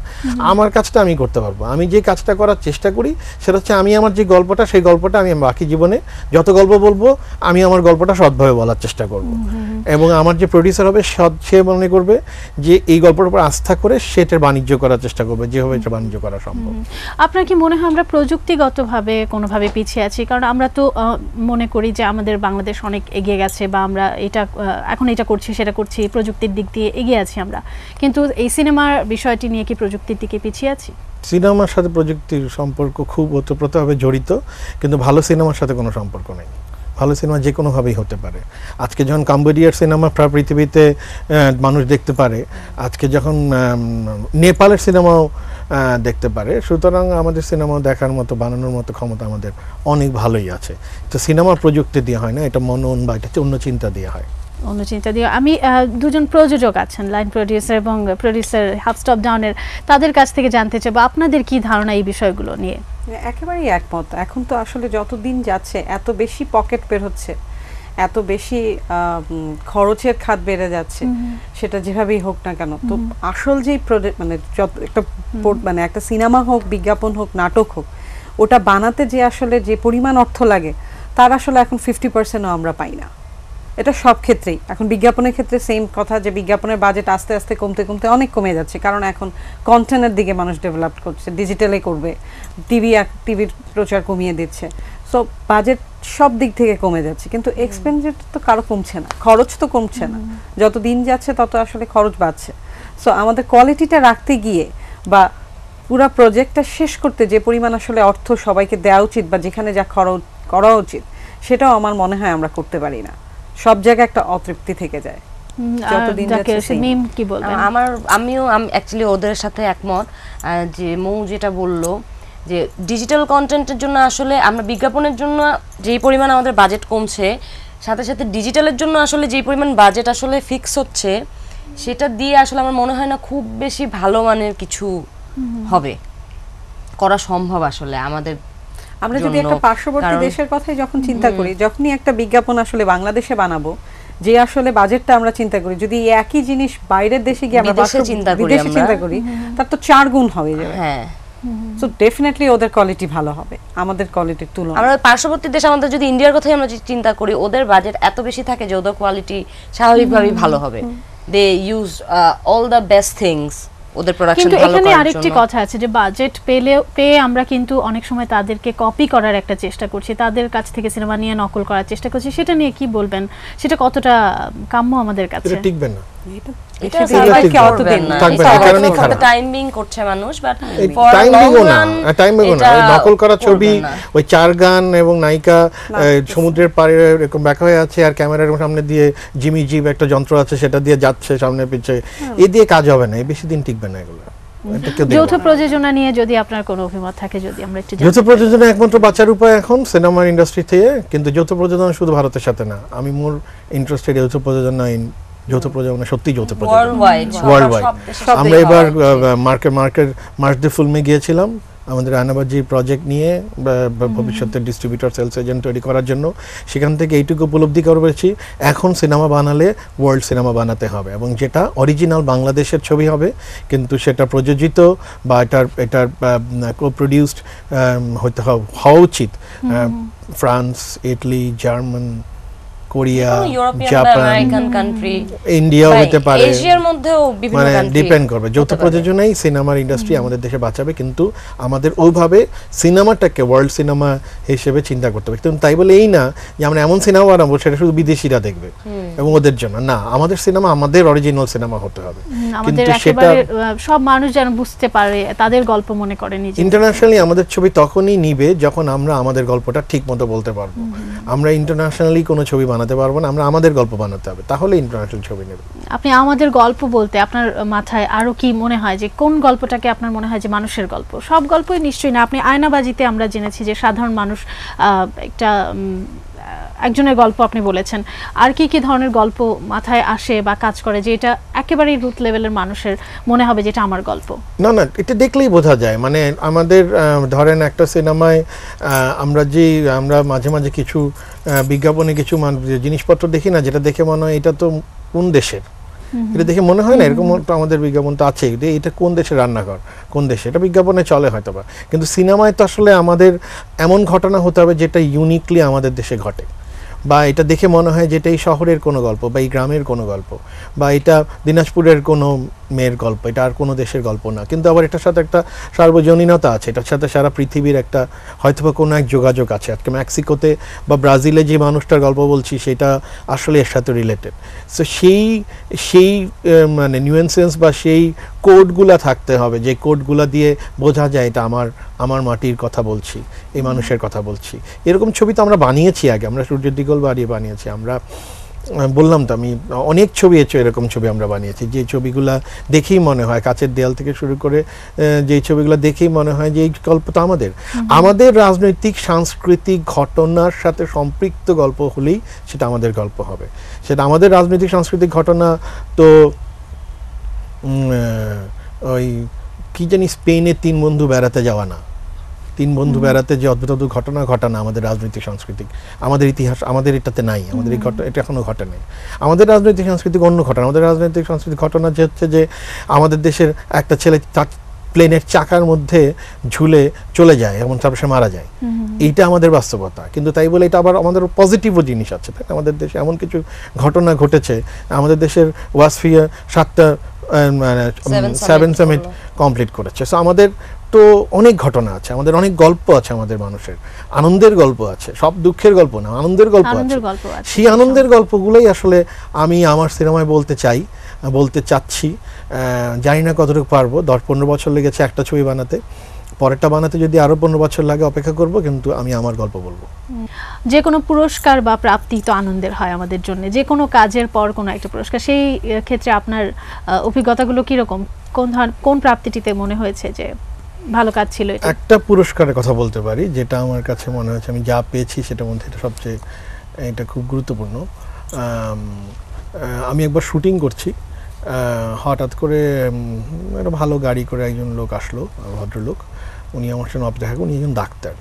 আমার কাজটা আমি করতে পারবো। আমি যে কাজটা করার চেষ্টা করি সেটা হচ্ছে আমি আমার যে গল্পটা, সেই গল্পটা আমি বাকি জীবনে যত গল্প বলবো আমি আমার গল্পটা সৎভাবে বলার চেষ্টা করব। এবং আমার যে প্রডিউসার হবে সে মনে করবে যে এই গল্পের উপর আস্থা করে সেটার বাণিজ্য করার চেষ্টা করবে, যেভাবে এটা বাণিজ্য করা সম্ভব। আপনার কি মনে হয় আমরা প্রযুক্তিগতভাবে কোনোভাবে পিছিয়ে আছি? কারণ আমরা তো মনে করি যে আমাদের বাংলাদেশ অনেক এগিয়ে গেছে, বা আমরা এখন এটা করছি সেটা করছি, প্রযুক্তির দিক দিয়ে এগিয়ে আছি আমরা, কিন্তু এই সিনেমার বিষয়টি নিয়ে কি প্রযুক্তির দিকে পিছিয়ে আছি? সিনেমার সাথে প্রযুক্তির সম্পর্ক খুব ওতপ্রোতভাবে জড়িত, কিন্তু ভালো সিনেমার সাথে কোনো সম্পর্ক নেই। ভালো সিনেমা যে কোনোভাবেই হতে পারে। আজকে যখন কাম্বোডিয়ার সিনেমা পৃথিবীতে মানুষ দেখতে পারে, আজকে যখন নেপালের সিনেমাও দেখতে পারে, সুতরাং আমাদের সিনেমা দেখার মতো, বানানোর মতো ক্ষমতা আমাদের অনেক ভালোই আছে। তো সিনেমা প্রযুক্তি দিয়ে হয় না, এটা মনন বা এটা অন্য চিন্তা দিয়ে হয়। অন্য চিন্তা দিয়ে। আমি দুজন প্রযোজক আছেন, লাইন প্রডিউসার এবং প্রডিউসার হাফ স্টপ ডাউনের, তাদের কাছ থেকে জানতে চাইবো আপনাদের কি ধারণা এই বিষয়গুলো নিয়ে? একেবারেই একমত। এখন তো আসলে যত দিন যাচ্ছে এত বেশি পকেট বের হচ্ছে, এত বেশি খরচের খাত বেড়ে যাচ্ছে, সেটা যেভাবেই হোক না কেন। তো আসল যেই মানে মানে একটা সিনেমা হোক, বিজ্ঞাপন হোক, নাটক হোক, ওটা বানাতে যে আসলে যে পরিমাণ অর্থ লাগে তার আসলে এখন 50%ও আমরা পাই না। এটা সব ক্ষেত্রেই। এখন বিজ্ঞাপনের ক্ষেত্রে সেম কথা, যে বিজ্ঞাপনের বাজেট আস্তে আস্তে কমতে কমতে অনেক কমে যাচ্ছে, কারণ এখন কন্টেন্টের দিকে মানুষ ডেভেলপ করছে, ডিজিটালে করবে, টিভির প্রচার কমিয়ে দিচ্ছে। সো বাজেট সব দিক থেকে কমে যাচ্ছে, কিন্তু এক্সপেন্ডিচার তো কারো কমছে না, খরচ তো কমছে না। যত দিন যাচ্ছে তত আসলে খরচ বাড়ছে। সো আমাদের কোয়ালিটিটা রাখতে গিয়ে বা পুরো প্রজেক্টটা শেষ করতে যে পরিমাণ আসলে অর্থ সবাইকে দেওয়া উচিত বা যেখানে যা খরচ করা উচিত, সেটাও আমার মনে হয় আমরা করতে পারি না। সব জায়গায় একটা অতৃপ্তি থেকে যায়। যতদিন যাচ্ছে মিম কি বলবেন? আমিও অ্যাকচুয়ালি ওদের সাথে একমত। যে মৌ যেটা বললো যে ডিজিটাল কন্টেন্টের জন্য আসলে আমরা বিজ্ঞাপনের জন্য যেই পরিমাণ আমাদের বাজেট কমছে, সাথে সাথে ডিজিটালের জন্য আসলে যেই পরিমাণ বাজেট আসলে ফিক্স হচ্ছে, সেটা দিয়ে আসলে আমার মনে হয় না খুব বেশি ভালো মানের কিছু হবে, করা সম্ভব আসলে আমাদের। আমরা যদি একটা পার্শ্ববর্তী দেশের কথাই যখন চিন্তা করি, যখনই একটা বিজ্ঞাপন আসলে বাংলাদেশে বানাবো, যে আসলে বাজেটটা আমরা চিন্তা করি, যদি একই জিনিস বাইরের দেশে গিয়ে আমরা বিদেশে চিন্তা করি, তার তো 4 গুণ হয়ে যাবে। হ্যাঁ, সো ডেফিনেটলি ওদের কোয়ালিটি ভালো হবে আমাদের কোয়ালিটির তুলনায়। আমরা পার্শ্ববর্তী দেশ, আমাদের যদি ইন্ডিয়ার কথাই আমরা চিন্তা করি, ওদের বাজেট এত বেশি থাকে যে ওদের কোয়ালিটি স্বাভাবিকভাবেই ভালো হবে। They use all the best things ওদের প্রোডাকশন ভালো করার জন্য। কিন্তু এখানে আরেকটি কথা আছে যে বাজেট পেয়ে আমরা কিন্তু অনেক সময় তাদেরকে কপি করার একটা চেষ্টা করছি, তাদের কাছ থেকে সিনেমা নিয়ে নকল করার চেষ্টা করছি। সেটা নিয়ে কি বলবেন? সেটা কতটা কাম্য আমাদের কাছে? এটা টিকবে না। এটা সবাইকে অতদিন না, এটা টাইমিং করছে মানুষ, বাট টাইমিংও না, নকল করা ছবি, ওই 4 গান এবং নায়িকা সমুদ্রের পাড়ে এরকম ব্যাক হয়ে আছে, আর ক্যামেরার সামনে দিয়ে জিমি জিপ একটা যন্ত্র আছে, সেটা দিয়ে যাচ্ছে সামনে পিছে, এই দিয়ে কাজ হবে না, এই বেশি দিন টিকবে না এগুলো। যৌথ প্রযোজনা নিয়ে যদি আপনার কোনো অভিমত থাকে, যদি আমরা একটু। যৌথ প্রযোজনা একমাত্র বাঁচার উপায় এখন সিনেমার ইন্ডাস্ট্রি থেকে, কিন্তু যৌথ প্রযোজনা শুধু ভারতের সাথে না, আমি মোর ইন্টারেস্টেড যৌথ প্রযোজনা যৌথ প্রযোজনা, সত্যি যৌথ প্রযোজনা ওয়ার্ল্ডওয়াইড। আমরা এবার মার্চ দ্য ফিল্মে গিয়েছিলাম আমাদের আয়নাবাজি প্রজেক্ট নিয়ে ভবিষ্যতে ডিস্ট্রিবিউটর সেলস এজেন্ট তৈরি করার জন্য। সেখান থেকে এইটুকু উপলব্ধি করেছি, এখন সিনেমা বানালে ওয়ার্ল্ড সিনেমা বানাতে হবে, এবং যেটা অরিজিনাল বাংলাদেশের ছবি হবে, কিন্তু সেটা প্রযোজিত বা এটার কো প্রডিউসড হওয়া উচিত France, Italy, German, Korea, Japan, India হতে পারে, এশিয়ার মধ্যেও বিভিন্ন কান্ট্রি, ডিপেন্ড করবে। যৌথ প্রযোজনাই সিনেমার ইন্ডাস্ট্রি আমাদের দেশে বাঁচাবে, কিন্তু আমাদের ওইভাবে সিনেমাটাকে ওয়ার্ল্ড সিনেমা হিসেবে চিন্তা করতে হবে। কিন্তু তাই বলে এই না যে আমরা এমন সিনেমা বানাবো সেটা শুধু বিদেশিরা দেখবে এবং ওদের জন্য না, আমাদের সিনেমা আমাদের অরিজিনাল সিনেমা হতে হবে, কিন্তু সেটা সব মানুষ যেন বুঝতে পারে, তাদের গল্প মনে করে নিজে। ইন্টারন্যাশনালি আমাদের ছবি তখনই নিবে যখন আমরা আমাদের গল্পটা ঠিক মতো বলতে পারবো। আমরা ইন্টারন্যাশনালি কোনো ছবি বানাতে পারবো না, আমরা আমাদের গল্প বানাতে হবে, তাহলে ইন্টারন্যাশনাল ছবি নেবে। আপনি আমাদের গল্প বলতে আপনার মাথায় আরো কি মনে হয়, যে কোন গল্পটাকে আপনার মনে হয় যে মানুষের গল্প? সব গল্পই নিশ্চয়ই না। আপনি আয়নাবাজিতে আমরা জেনেছি যে সাধারণ মানুষ একটা একজনের গল্প আপনি বলেছেন, আর কি কি ধরনের গল্প মাথায় আসে বা কাজ করে যে এটা একেবারেই রুট লেভেলের মানুষের মনে হবে যেটা আমার গল্প? না না, এটা দেখলেই বোঝা যায়। মানে আমাদের ধরেন একটা সিনেমায় আমরা মাঝে মাঝে কিছু বিজ্ঞাপনে কিছু জিনিসপত্র দেখি না, যেটা দেখে মনে হয় এটা তো কোন দেশের, এটা দেখে মনে হয় না এরকম আমাদের বিজ্ঞাপন তো আছে, এটা কোন দেশের রান্নাঘর, কোন দেশে, এটা বিজ্ঞাপনে চলে হয়তো বা, কিন্তু সিনেমায় তো আসলে আমাদের এমন ঘটনা হতে হবে যেটা ইউনিকলি আমাদের দেশে ঘটে, বা এটা দেখে মনে হয় যেটা এই শহরের কোনো গল্প বা এই গ্রামের কোনো গল্প, বা এটা দিনাজপুরের কোনো মেয়ের গল্প, এটা আর কোনো দেশের গল্প না, কিন্তু আবার এটার সাথে একটা সার্বজনীনতা আছে, এটার সাথে সারা পৃথিবীর একটা হয়তো বা কোনো এক যোগাযোগ আছে। আজকে মেক্সিকোতে বা ব্রাজিলে যে মানুষটার গল্প বলছি সেটা আসলে এর সাথে রিলেটেড। সো সেই মানে নিউয়েন্সেন্স বা সেই কোডগুলা থাকতে হবে, যে কোডগুলা দিয়ে বোঝা যায় এটা আমার মাটির কথা বলছি, এই মানুষের কথা বলছি। এরকম ছবি তো আমরা বানিয়েছি আগে, আমরা সূর্যের দিগল বাড়িয়ে বানিয়েছি, আমরা বললাম তো আমি অনেক ছবি এরকম ছবি আমরা বানিয়েছি, যে ছবিগুলা দেখেই মনে হয়, কাচের দেয়াল থেকে শুরু করে যেই ছবিগুলো দেখেই মনে হয় যে এই গল্প তো আমাদের রাজনৈতিক সাংস্কৃতিক ঘটনার সাথে সম্পৃক্ত গল্প হলেই সেটা আমাদের গল্প হবে। সেটা আমাদের রাজনৈতিক সাংস্কৃতিক ঘটনা তো ওই কি জানি স্পেনে 3 বন্ধু বেড়াতে যাওয়া না, 3 বন্ধু বেড়াতে যে অদ্ভুত অদ্ভুত ঘটনা আমাদের রাজনৈতিক সাংস্কৃতিক, আমাদের ইতিহাস, আমাদের এটাতে নাই, আমাদের এই এটা এখনো ঘটে নাই। আমাদের রাজনৈতিক সাংস্কৃতিক অন্য ঘটনা, আমাদের রাজনৈতিক সাংস্কৃতিক ঘটনা যে হচ্ছে যে আমাদের দেশের একটা ছেলে প্লেনের চাকার মধ্যে ঝুলে চলে যায় এবং তারপর সে মারা যায়, এইটা আমাদের বাস্তবতা। কিন্তু তাই বলে এটা আবার আমাদের পজিটিভও জিনিস আছে, তাই আমাদের দেশে এমন কিছু ঘটনা ঘটেছে, আমাদের দেশের ওয়াসফিয়া 7টা 7 সামিট কমপ্লিট করেছে। সো আমাদের তো অনেক ঘটনা আছে, আমাদের অনেক গল্প আছে, আমাদের মানুষের আনন্দের গল্প আছে, সব দুঃখের গল্প না, আনন্দের গল্প আছে। সেই আনন্দের গল্পগুলোই আসলে আমি আমার সিনেমায় বলতে চাচ্ছি। জানি না কতটুকু পারবো, 10-15 বছর লেগেছে একটা ছবি বানাতে, পরেরটা বানাতে যদি আরো 15 বছর লাগে অপেক্ষা করব, কিন্তু আমি আমার গল্প বলবো। যে কোনো পুরস্কার বা প্রাপ্তি তো আনন্দের হয় আমাদের জন্য, যে কোনো কাজের পর কোনো একটা পুরস্কার। সেই ক্ষেত্রে আপনার অভিজ্ঞতাগুলো কিরকম, কোন প্রাপ্তিটিতে মনে হয়েছে যে ভালো কাজ ছিল? একটা পুরস্কারের কথা বলতে পারি যেটা আমার কাছে মনে হয়েছে আমি যা পেয়েছি সেটার মধ্যে এটা খুব গুরুত্বপূর্ণ। আমি একবার শুটিং করছি, হঠাৎ করে একটা ভালো গাড়ি করে একজন লোক আসলো, ভদ্রলোক, উনি আমার সাথে দেখা করেন, উনি একজন ডাক্তার।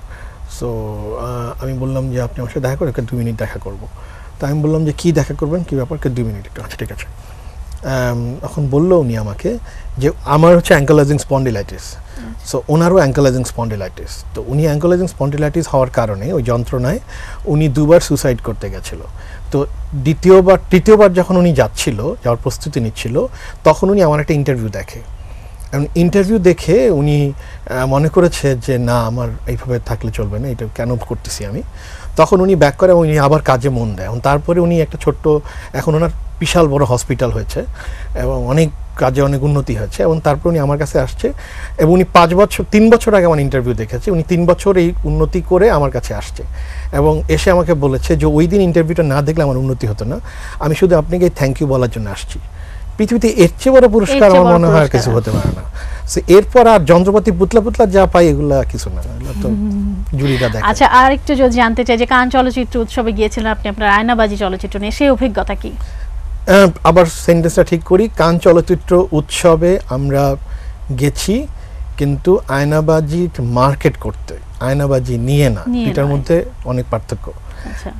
সো আমি বললাম যে আপনি আমার সাথে দেখা করেন, 2 মিনিট দেখা করবো। তা আমি বললাম যে কী দেখা করবেন, কী ব্যাপার, 2 মিনিট। আচ্ছা ঠিক আছে। এখন বললো উনি আমাকে যে আমার হচ্ছে অ্যাঙ্কোলাইজিং স্পন্ডিলাইটিস, সো ওনারও অ্যাঙ্কোলাইজিং স্পন্ডিলাইটিস। তো উনি অ্যাঙ্কোলাইজিং স্পন্ডিলাইটিস হওয়ার কারণে ওই যন্ত্রণায় উনি 2 বার সুসাইড করতে গেছিলো। তো তৃতীয়বার যখন উনি যাওয়ার প্রস্তুতি নিচ্ছিল, তখন উনি আমার একটা ইন্টারভিউ দেখে। ইন্টারভিউ দেখে উনি মনে করেছে যে না, আমার এইভাবে থাকলে চলবে না, এটা কেন করতেছি আমি। তখন উনি ব্যাক করে এবং উনি আবার কাজে মন দেয়। এবং তারপরে উনি একটা ছোট্ট, এখন ওনার বিশাল বড় হসপিটাল হয়েছে এবং অনেক কাজে অনেক উন্নতি হয়েছে। এবং তারপর উনি আমার কাছে আসছে এবং উনি 3 বছর আগে আমার ইন্টারভিউ দেখেছে, উনি 3 বছর এই উন্নতি করে আমার কাছে আসছে এবং এসে আমাকে বলেছে যে ওই দিন ইন্টারভিউটা না দেখলে আমার উন্নতি হতো না, আমি শুধু আপনাকে থ্যাংক ইউ বলার জন্য আসছি। পৃথিবীতে এর চেয়ে বড় পুরস্কার আমার মনে হয় কিছু হতে পারে না। এরপর আর যন্ত্রপাতি পুতলা যা পাই এগুলা কিছু না, এগুলো তো জুরিটা দেখে। আচ্ছা, আর একটু যদি জানতে চাই যে কান চলচ্চিত্র উৎসবে গিয়েছিলেন আপনি, আপনার আয়নাবাজি চলচ্চিত্র নিয়ে সেই অভিজ্ঞতা কি? আবার সেন্টেন্সটা ঠিক করি, কান চলচ্চিত্র উৎসবে আমরা গেছি কিন্তু আয়নাবাজি মার্কেট করতে, আয়নাবাজি নিয়ে না, এটার মধ্যে অনেক পার্থক্য। আচ্ছা,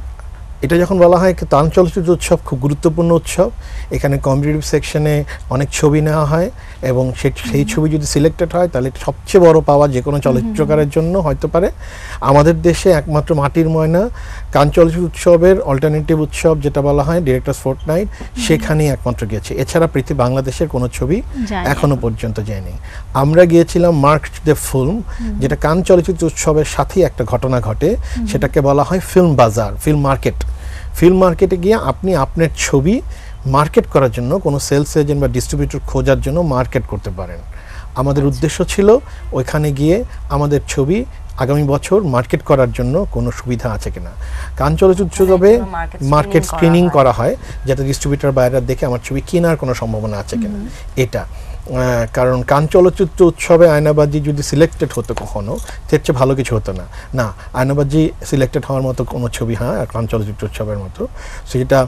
এটা যখন বলা হয় কান চলচ্চিত্র উৎসব খুব গুরুত্বপূর্ণ উৎসব, এখানে কম্পিটিটিভ সেকশনে অনেক ছবি নেওয়া হয় এবং সেই ছবি যদি সিলেক্টেড হয় তাহলে সবচেয়ে বড় পাওয়া যে কোনো চলচ্চিত্রকারের জন্য হয়তো পারে। আমাদের দেশে একমাত্র মাটির ময়না কান চলচ্চিত্র উৎসবের অল্টারনেটিভ উৎসব যেটা বলা হয় ডিরেক্টরস ফোর্টনাইট, সেখানেই একমাত্র গিয়েছে। এছাড়া বাংলাদেশের কোনো ছবি এখনো পর্যন্ত যায়নি। আমরা গিয়েছিলাম মার্ক দ্য ফিল্ম, যেটা কান চলচ্চিত্র উৎসবের সাথেই একটা ঘটনা ঘটে, সেটাকে বলা হয় ফিল্ম বাজার, ফিল্ম মার্কেট। ফিল্ম মার্কেটে গিয়ে আপনি আপনার ছবি মার্কেট করার জন্য কোনো সেলস এজেন্ট বা ডিস্ট্রিবিউটর খোঁজার জন্য মার্কেট করতে পারেন। আমাদের উদ্দেশ্য ছিল ওইখানে গিয়ে আমাদের ছবি আগামী বছর মার্কেট করার জন্য কোনো সুবিধা আছে কিনা। কান চলচ্চিত্র উৎসবে মার্কেট স্ক্রিনিং করা হয় যাতে ডিস্ট্রিবিউটর বাইরে দেখে আমার ছবি কেনার কোনো সম্ভাবনা আছে কিনা। এটা কারণ কান চলচ্চিত্র উৎসবে আয়নাবাজি যদি সিলেক্টেড হতো কখনো তার চেয়ে ভালো কিছু হতো না। না, আয়নাবাজি সিলেক্টেড হওয়ার মতো কোনো ছবি, হ্যাঁ, কান চলচ্চিত্র উৎসবের মতো। সেটা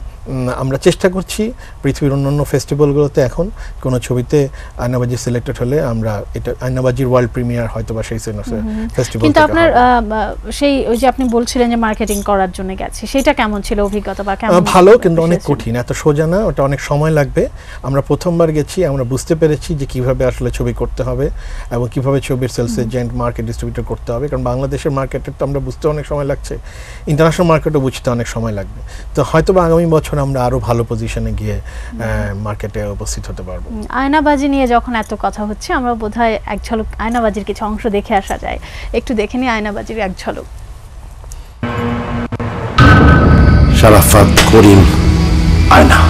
আমরা চেষ্টা করছি পৃথিবীর অন্যান্য ফেস্টিভ্যালগুলোতে এখন কোনো ছবিতে আয়নাবাজি সিলেক্টেড হলে আমরা এটা আয়নাবাজির ওয়ার্ল্ড প্রিমিয়ার হয়তো বা সেই ফেস্টিভ্যাল। কিন্তু আপনার সেই ওই যে আপনি বলছিলেন যে মার্কেটিং করার জন্য গেছি, সেটা কেমন ছিল অভিজ্ঞতা বা কেমন? ভালো, কিন্তু অনেক কঠিন, এত সোজা না, ওটা অনেক সময় লাগবে। আমরা প্রথমবার গেছি, আমরা বুঝতে পেরেছি যে কিভাবে আসলে ছবি করতে হবে এবং কিভাবে ছবির সেলস এজেন্ট, মার্কেট ডিস্ট্রিবিউটর করতে হবে। কারণ বাংলাদেশের মার্কেটের তো আমরা বুঝতে অনেক সময় লাগছে, ইন্টারন্যাশনাল মার্কেটও বুঝতে অনেক সময় লাগবে। তো হয়তো বা আগামী বছর আমরা আরো ভালো পজিশনে গিয়ে মার্কেটে উপস্থিত হতে পারবো। আয়নাবাজি নিয়ে যখন এত কথা হচ্ছে, আমরা বোধহয় এক ঝলক আয়নাবাজির কিছু অংশ দেখে আসা যায়। একটু দেখে নিই আয়নাবাজির এক ঝলক। শারাফাত করিম, আয়না।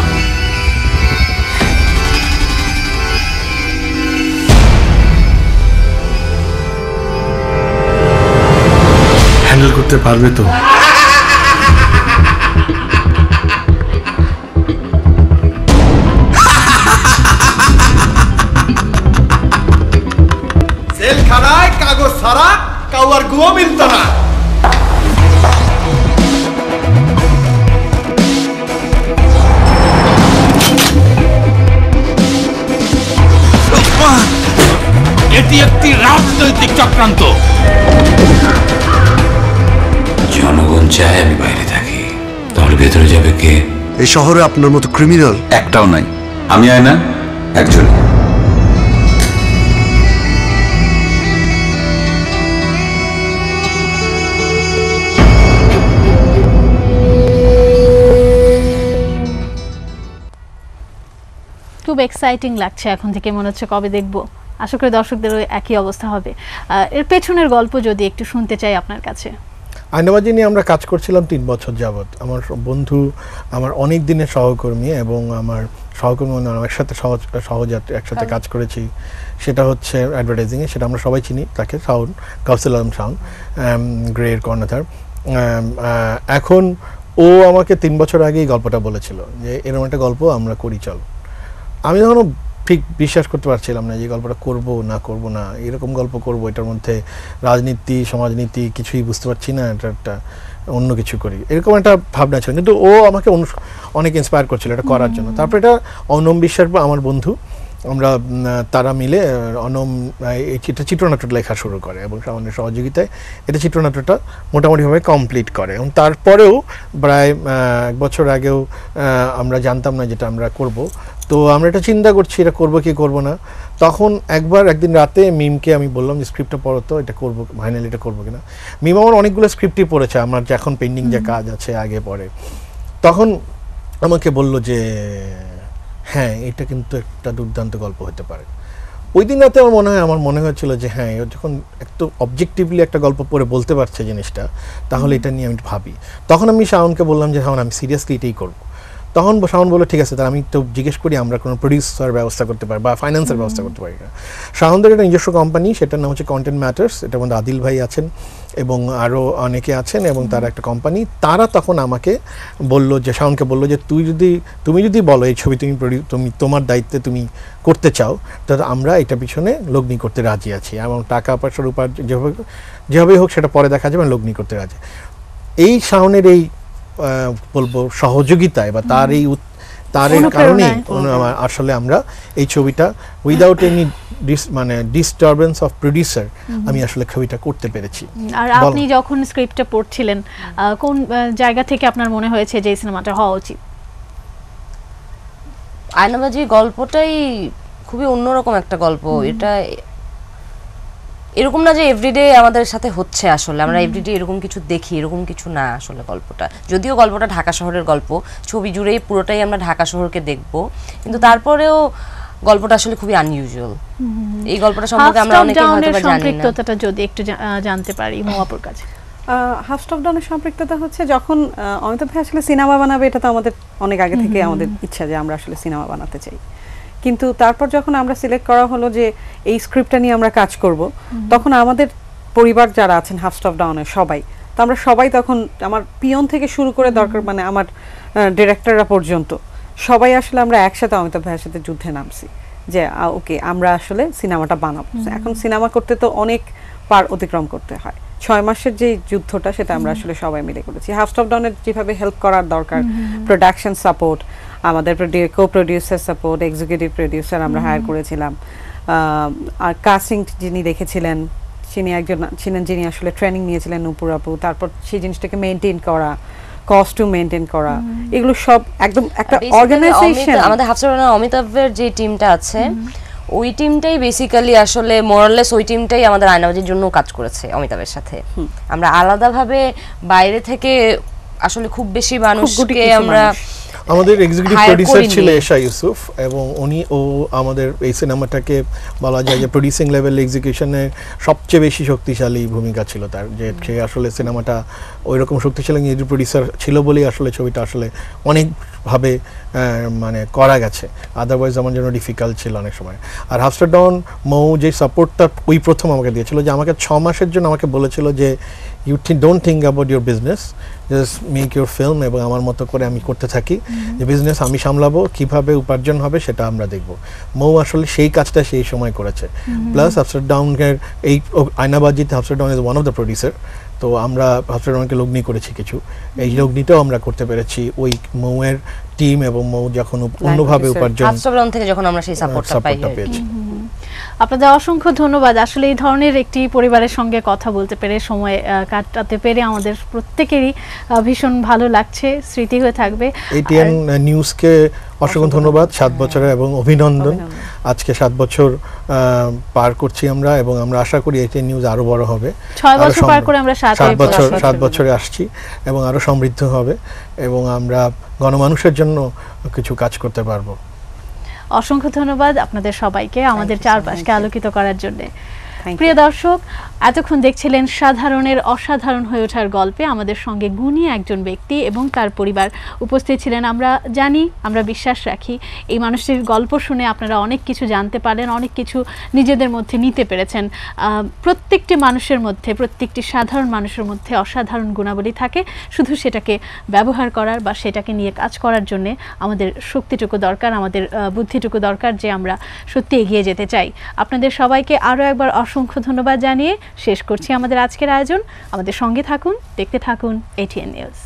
হ্যান্ডেল করতে পারবে তো? জেলখানায় কাগজ ছাড়া কাউয়ার গুয়া মিলত না। এটি একটি রাজনৈতিক চক্রান্ত। জনগণ চায় আমি বাইরে থাকি, তাহলে ভেতরে যাবে কে? এই শহরে আপনার মতো ক্রিমিনাল একটাও নাই। আমি আয়না একজন। খুব এক্সাইটিং লাগছে, এখন থেকে মনে হচ্ছে কবে দেখবো। আশা করি দর্শকদেরও একই অবস্থা হবে। এর পেছনের গল্প যদি একটু শুনতে চাই আপনার কাছে। আয়নাবাজি নিয়ে আমরা কাজ করছিলাম 3 বছর যাবত। আমার বন্ধু, আমার অনেক দিনের সহকর্মী এবং আমার সহকর্মী আমার একসাথে সহযাত্রী একসাথে কাজ করেছি, সেটা হচ্ছে অ্যাডভার্টাইজিংয়ে, সেটা আমরা সবাই চিনি তাকে, শাওন, কাউসার আলম শাওন, গ্রের কর্ণধার। এখন ও আমাকে 3 বছর আগেই গল্পটা বলেছিল যে এরকম একটা গল্প আমরা করি, চল। আমি তখনও ঠিক বিশ্বাস করতে পারছিলাম না যে গল্পটা করব না, এরকম গল্প করব, এটার মধ্যে রাজনীতি সমাজনীতি কিছুই বুঝতে পারছি না, এটা একটা অন্য কিছু করি, এরকম একটা ভাবনা ছিল। কিন্তু ও আমাকে অনেক ইন্সপায়ার করছিল এটা করার জন্য। তারপরে এটা অনম বিশ্বাস বা আমার বন্ধু, আমরা তারা মিলে অনম এটা চিত্রনাট্যটা লেখা শুরু করে এবং আমাদের সহযোগিতায় এটা চিত্রনাট্যটা মোটামুটিভাবে কমপ্লিট করে। এবং তারপরেও প্রায় 1 বছর আগেও আমরা জানতাম না যেটা আমরা করব। তো আমরা এটা চিন্তা করছি এটা করবো কি করবো না। তখন একদিন রাতে মিমকে আমি বললাম যে স্ক্রিপ্টটা পড়ো তো, এটা করবো, ফাইনালি এটা করবো কিনা। মিম আমার অনেকগুলো স্ক্রিপ্টই পড়েছে, আমার যে এখন পেন্ডিং যে কাজ আছে আগে পরে। তখন আমাকে বলল যে হ্যাঁ, এটা কিন্তু একটা দুর্দান্ত গল্প হতে পারে। ওই দিন রাতে আমার মনে হয়েছিল যে হ্যাঁ, যখন একটু অবজেক্টিভলি একটা গল্প পড়ে বলতে পারছে জিনিসটা, তাহলে এটা নিয়ে আমি ভাবি। তখন আমি শাওনকে বললাম যে শাওন, আমি সিরিয়াসলি এটাই করবো। তখন শাওন বললো ঠিক আছে, তাহলে আমি তো জিজ্ঞেস করি আমরা কোনো প্রডিউসার ব্যবস্থা করতে পারি বা ফাইন্যান্সের ব্যবস্থা করতে পারি না। শাওনদের একটা নিজস্ব কোম্পানি, সেটার নাম হচ্ছে কন্টেন্ট ম্যাটার্স, এটার মধ্যে আদিল ভাই আছেন এবং আরও অনেকে আছেন এবং তারা একটা কোম্পানি। তারা তখন আমাকে বললো যে, শাওনকে বললো যে তুমি যদি বলো এই ছবি তুমি তোমার দায়িত্বে তুমি করতে চাও, তাহলে আমরা এটা পিছনে লগ্নি করতে রাজি আছি এবং টাকা পয়সার উপর যেভাবেই হোক সেটা পরে দেখা যাবে, লগ্নি করতে রাজি। এই শাওনের এই বলবো সহযোগিতায় বা তার কারণে আসলে আমরা এই ছবিটা without any disturbance of producer আমি আসলে ছবিটা করতে পেরেছি। আর আপনি যখন স্ক্রিপ্টটা পড়ছিলেন, কোন জায়গা থেকে আপনার মনে হয়েছে যে এই সিনেমাটা হওয়া উচিত? আয়নাবাজি গল্পটাই খুবই অন্যরকম একটা গল্প। এটা এরকম না যে এভরিডে আমাদের সাথে হচ্ছে, আসলে আমরা এভরিডে এরকম কিছু দেখি, এরকম কিছু না আসলে গল্পটা। যদিও গল্পটা ঢাকা শহরের গল্প, ছবি জুড়েই পুরোটাই আমরা ঢাকা শহরকে দেখব, কিন্তু তারপরেও গল্পটা আসলে খুবই আনইউজুয়াল। এই গল্পটা সম্পর্কে আমরা অনেকে হয়তো বা জানি না। সম্পৃক্ততাটা যদি একটু জানতে পারি মোয়াপুর কাছে। হাফ স্টপ ডাউনের সম্পৃক্ততা হচ্ছে যখন অমিতাভ ভাই আসলে সিনেমা বানাবে, এটা তো আমাদের অনেক আগে থেকে আমাদের ইচ্ছা যে আমরা আসলে সিনেমা বানাতে চাই। কিন্তু তারপর যখন আমরা সিলেক্ট করা হলো যে এই স্ক্রিপ্টটা নিয়ে আমরা কাজ করব, তখন আমাদের পরিবার যারা আছেন হাফ স্টপ ডাউনের সবাই, তো আমরা সবাই তখন আমার পিয়ন থেকে শুরু করে দরকার মানে আমার ডিরেক্টররা পর্যন্ত সবাই আসলে আমরা একসাথে অমিতাভ ভাইয়ের সাথে যুদ্ধে নামছি যে ওকে আমরা আসলে সিনেমাটা বানাবো। এখন সিনেমা করতে তো অনেক পার অতিক্রম করতে হয়। 6 মাসের যে যুদ্ধটা সেটা আমরা আসলে সবাই মিলে করেছি। হাফ স্টপ ডাউনের যেভাবে হেল্প করার দরকার, প্রোডাকশন সাপোর্ট, আমাদের কো প্রডিউসার সাপোর্ট, এক্সিকিউটিভ প্রডিউসার আমরা হায়ার করেছিলাম, আর কাস্টিং যিনি দেখেছিলেন তিনি একজন ছিলেন যিনি আসলে ট্রেনিং নিয়েছিলেন নূপুর আপু। তারপর সেই জিনিসটাকে মেনটেন করা, কস্টিউম মেনটেন করা, এগুলো সব একদম একটা অর্গানাইজেশন। আমাদের হাফ স্টপ ডাউনের অমিতাভের যে টিমটা আছে ওই টিমটাই বেসিক্যালি আসলে মোরাললেস ওই টিমটাই আমাদের আয়নাবাজির জন্য কাজ করেছে অমিতাভের সাথে। আমরা আলাদাভাবে বাইরে থেকে আসলে খুব বেশি মানুষকে আমরা আমাদের এক্সিকিউটিভ প্রোডিউসার ছিল এশা ইউসুফ এবং ও আমাদের এই সিনেমাটাকে বলা যায় যে প্রোডিউসিং লেভেল এক্সিকিউশনে সবচেয়ে বেশি শক্তিশালী ভূমিকা ছিল তার, যে সে আসলে সিনেমাটা ওই রকম শক্তিশালী এক্সিকিউটিভ প্রোডিউসার ছিল বলেই আসলে ছবিটা আসলে অনেকভাবে মানে করা গেছে, আদারওয়াইজ আমার জন্য ডিফিকাল্ট ছিল অনেক সময়। আর হাফ স্টপ ডাউন মৌ যে সাপোর্টটা ওই প্রথম আমাকে দিয়েছিল, যে আমাকে 6 মাসের জন্য আমাকে বলেছিল যে you don't think about your business, just make your film, এবং আমার মতো করে আমি করতে থাকি, যে বিজনেস আমি সামলাবো, কিভাবে উপার্জন হবে সেটা আমরা দেখব। মৌ আসলে সেই কাজটা সেই সময় করেছে। প্লাস হাফ স্টপ ডাউনের এই আয়নাবাজিতে half stop down is one of the producer, তো আমরা হাফ স্টপ ডাউনকে লগ্নি করেছি কিছু, এই লগ্নিটাও আমরা করতে পেরেছি ওই মৌয়ের টিম, এবং মৌ যখন অন্যভাবে উপার্জন হাফ স্টপ ডাউন থেকে যখন আমরা সেই সাপোর্টটা পেয়েছি। আপনাদের অসংখ্য ধন্যবাদ। আসলে এই ধরনের একটি পরিবারের সঙ্গে কথা বলতে পেরে, সময় কাটাতে পেরে আমাদের প্রত্যেকেরই ভীষণ ভালো লাগছে, স্মৃতি হয়ে থাকবে। এটিএন নিউজকে অসংখ্য ধন্যবাদ, 7 বছরের এবং অভিনন্দন। আজকে 7 বছর পার করছি আমরা, এবং আমরা আশা করি এটিএন নিউজ আরো বড় হবে। 6 বছর পার করে আমরা 7 বছরে আসছি এবং আরো সমৃদ্ধ হবে, এবং আমরা গণমানুষের জন্য কিছু কাজ করতে পারবো। অসংখ্য ধন্যবাদ আপনাদের সবাইকে আমাদের চারপাশকে আলোকিত করার জন্য। প্রিয় দর্শক, এতক্ষণ দেখছিলেন সাধারণের অসাধারণ হয়ে ওঠার গল্পে। আমাদের সঙ্গে গুণী একজন ব্যক্তি এবং তার পরিবার উপস্থিত ছিলেন। আমরা জানি, আমরা বিশ্বাস রাখি এই মানুষটির গল্প শুনে আপনারা অনেক কিছু জানতে পারলেন, অনেক কিছু নিজেদের মধ্যে নিতে পেরেছেন। প্রত্যেকটি মানুষের মধ্যে, প্রত্যেকটি সাধারণ মানুষের মধ্যে অসাধারণ গুণাবলী থাকে, শুধু সেটাকে ব্যবহার করার বা সেটাকে নিয়ে কাজ করার জন্যে আমাদের শক্তিটুকু দরকার, আমাদের বুদ্ধিটুকু দরকার, যে আমরা সত্যি এগিয়ে যেতে চাই। আপনাদের সবাইকে আরও একবার অসংখ্য ধন্যবাদ জানিয়ে শেষ করছি আমাদের আজকের আয়োজন। আমাদের সঙ্গে থাকুন, দেখতে থাকুন এটিএন নিউজ।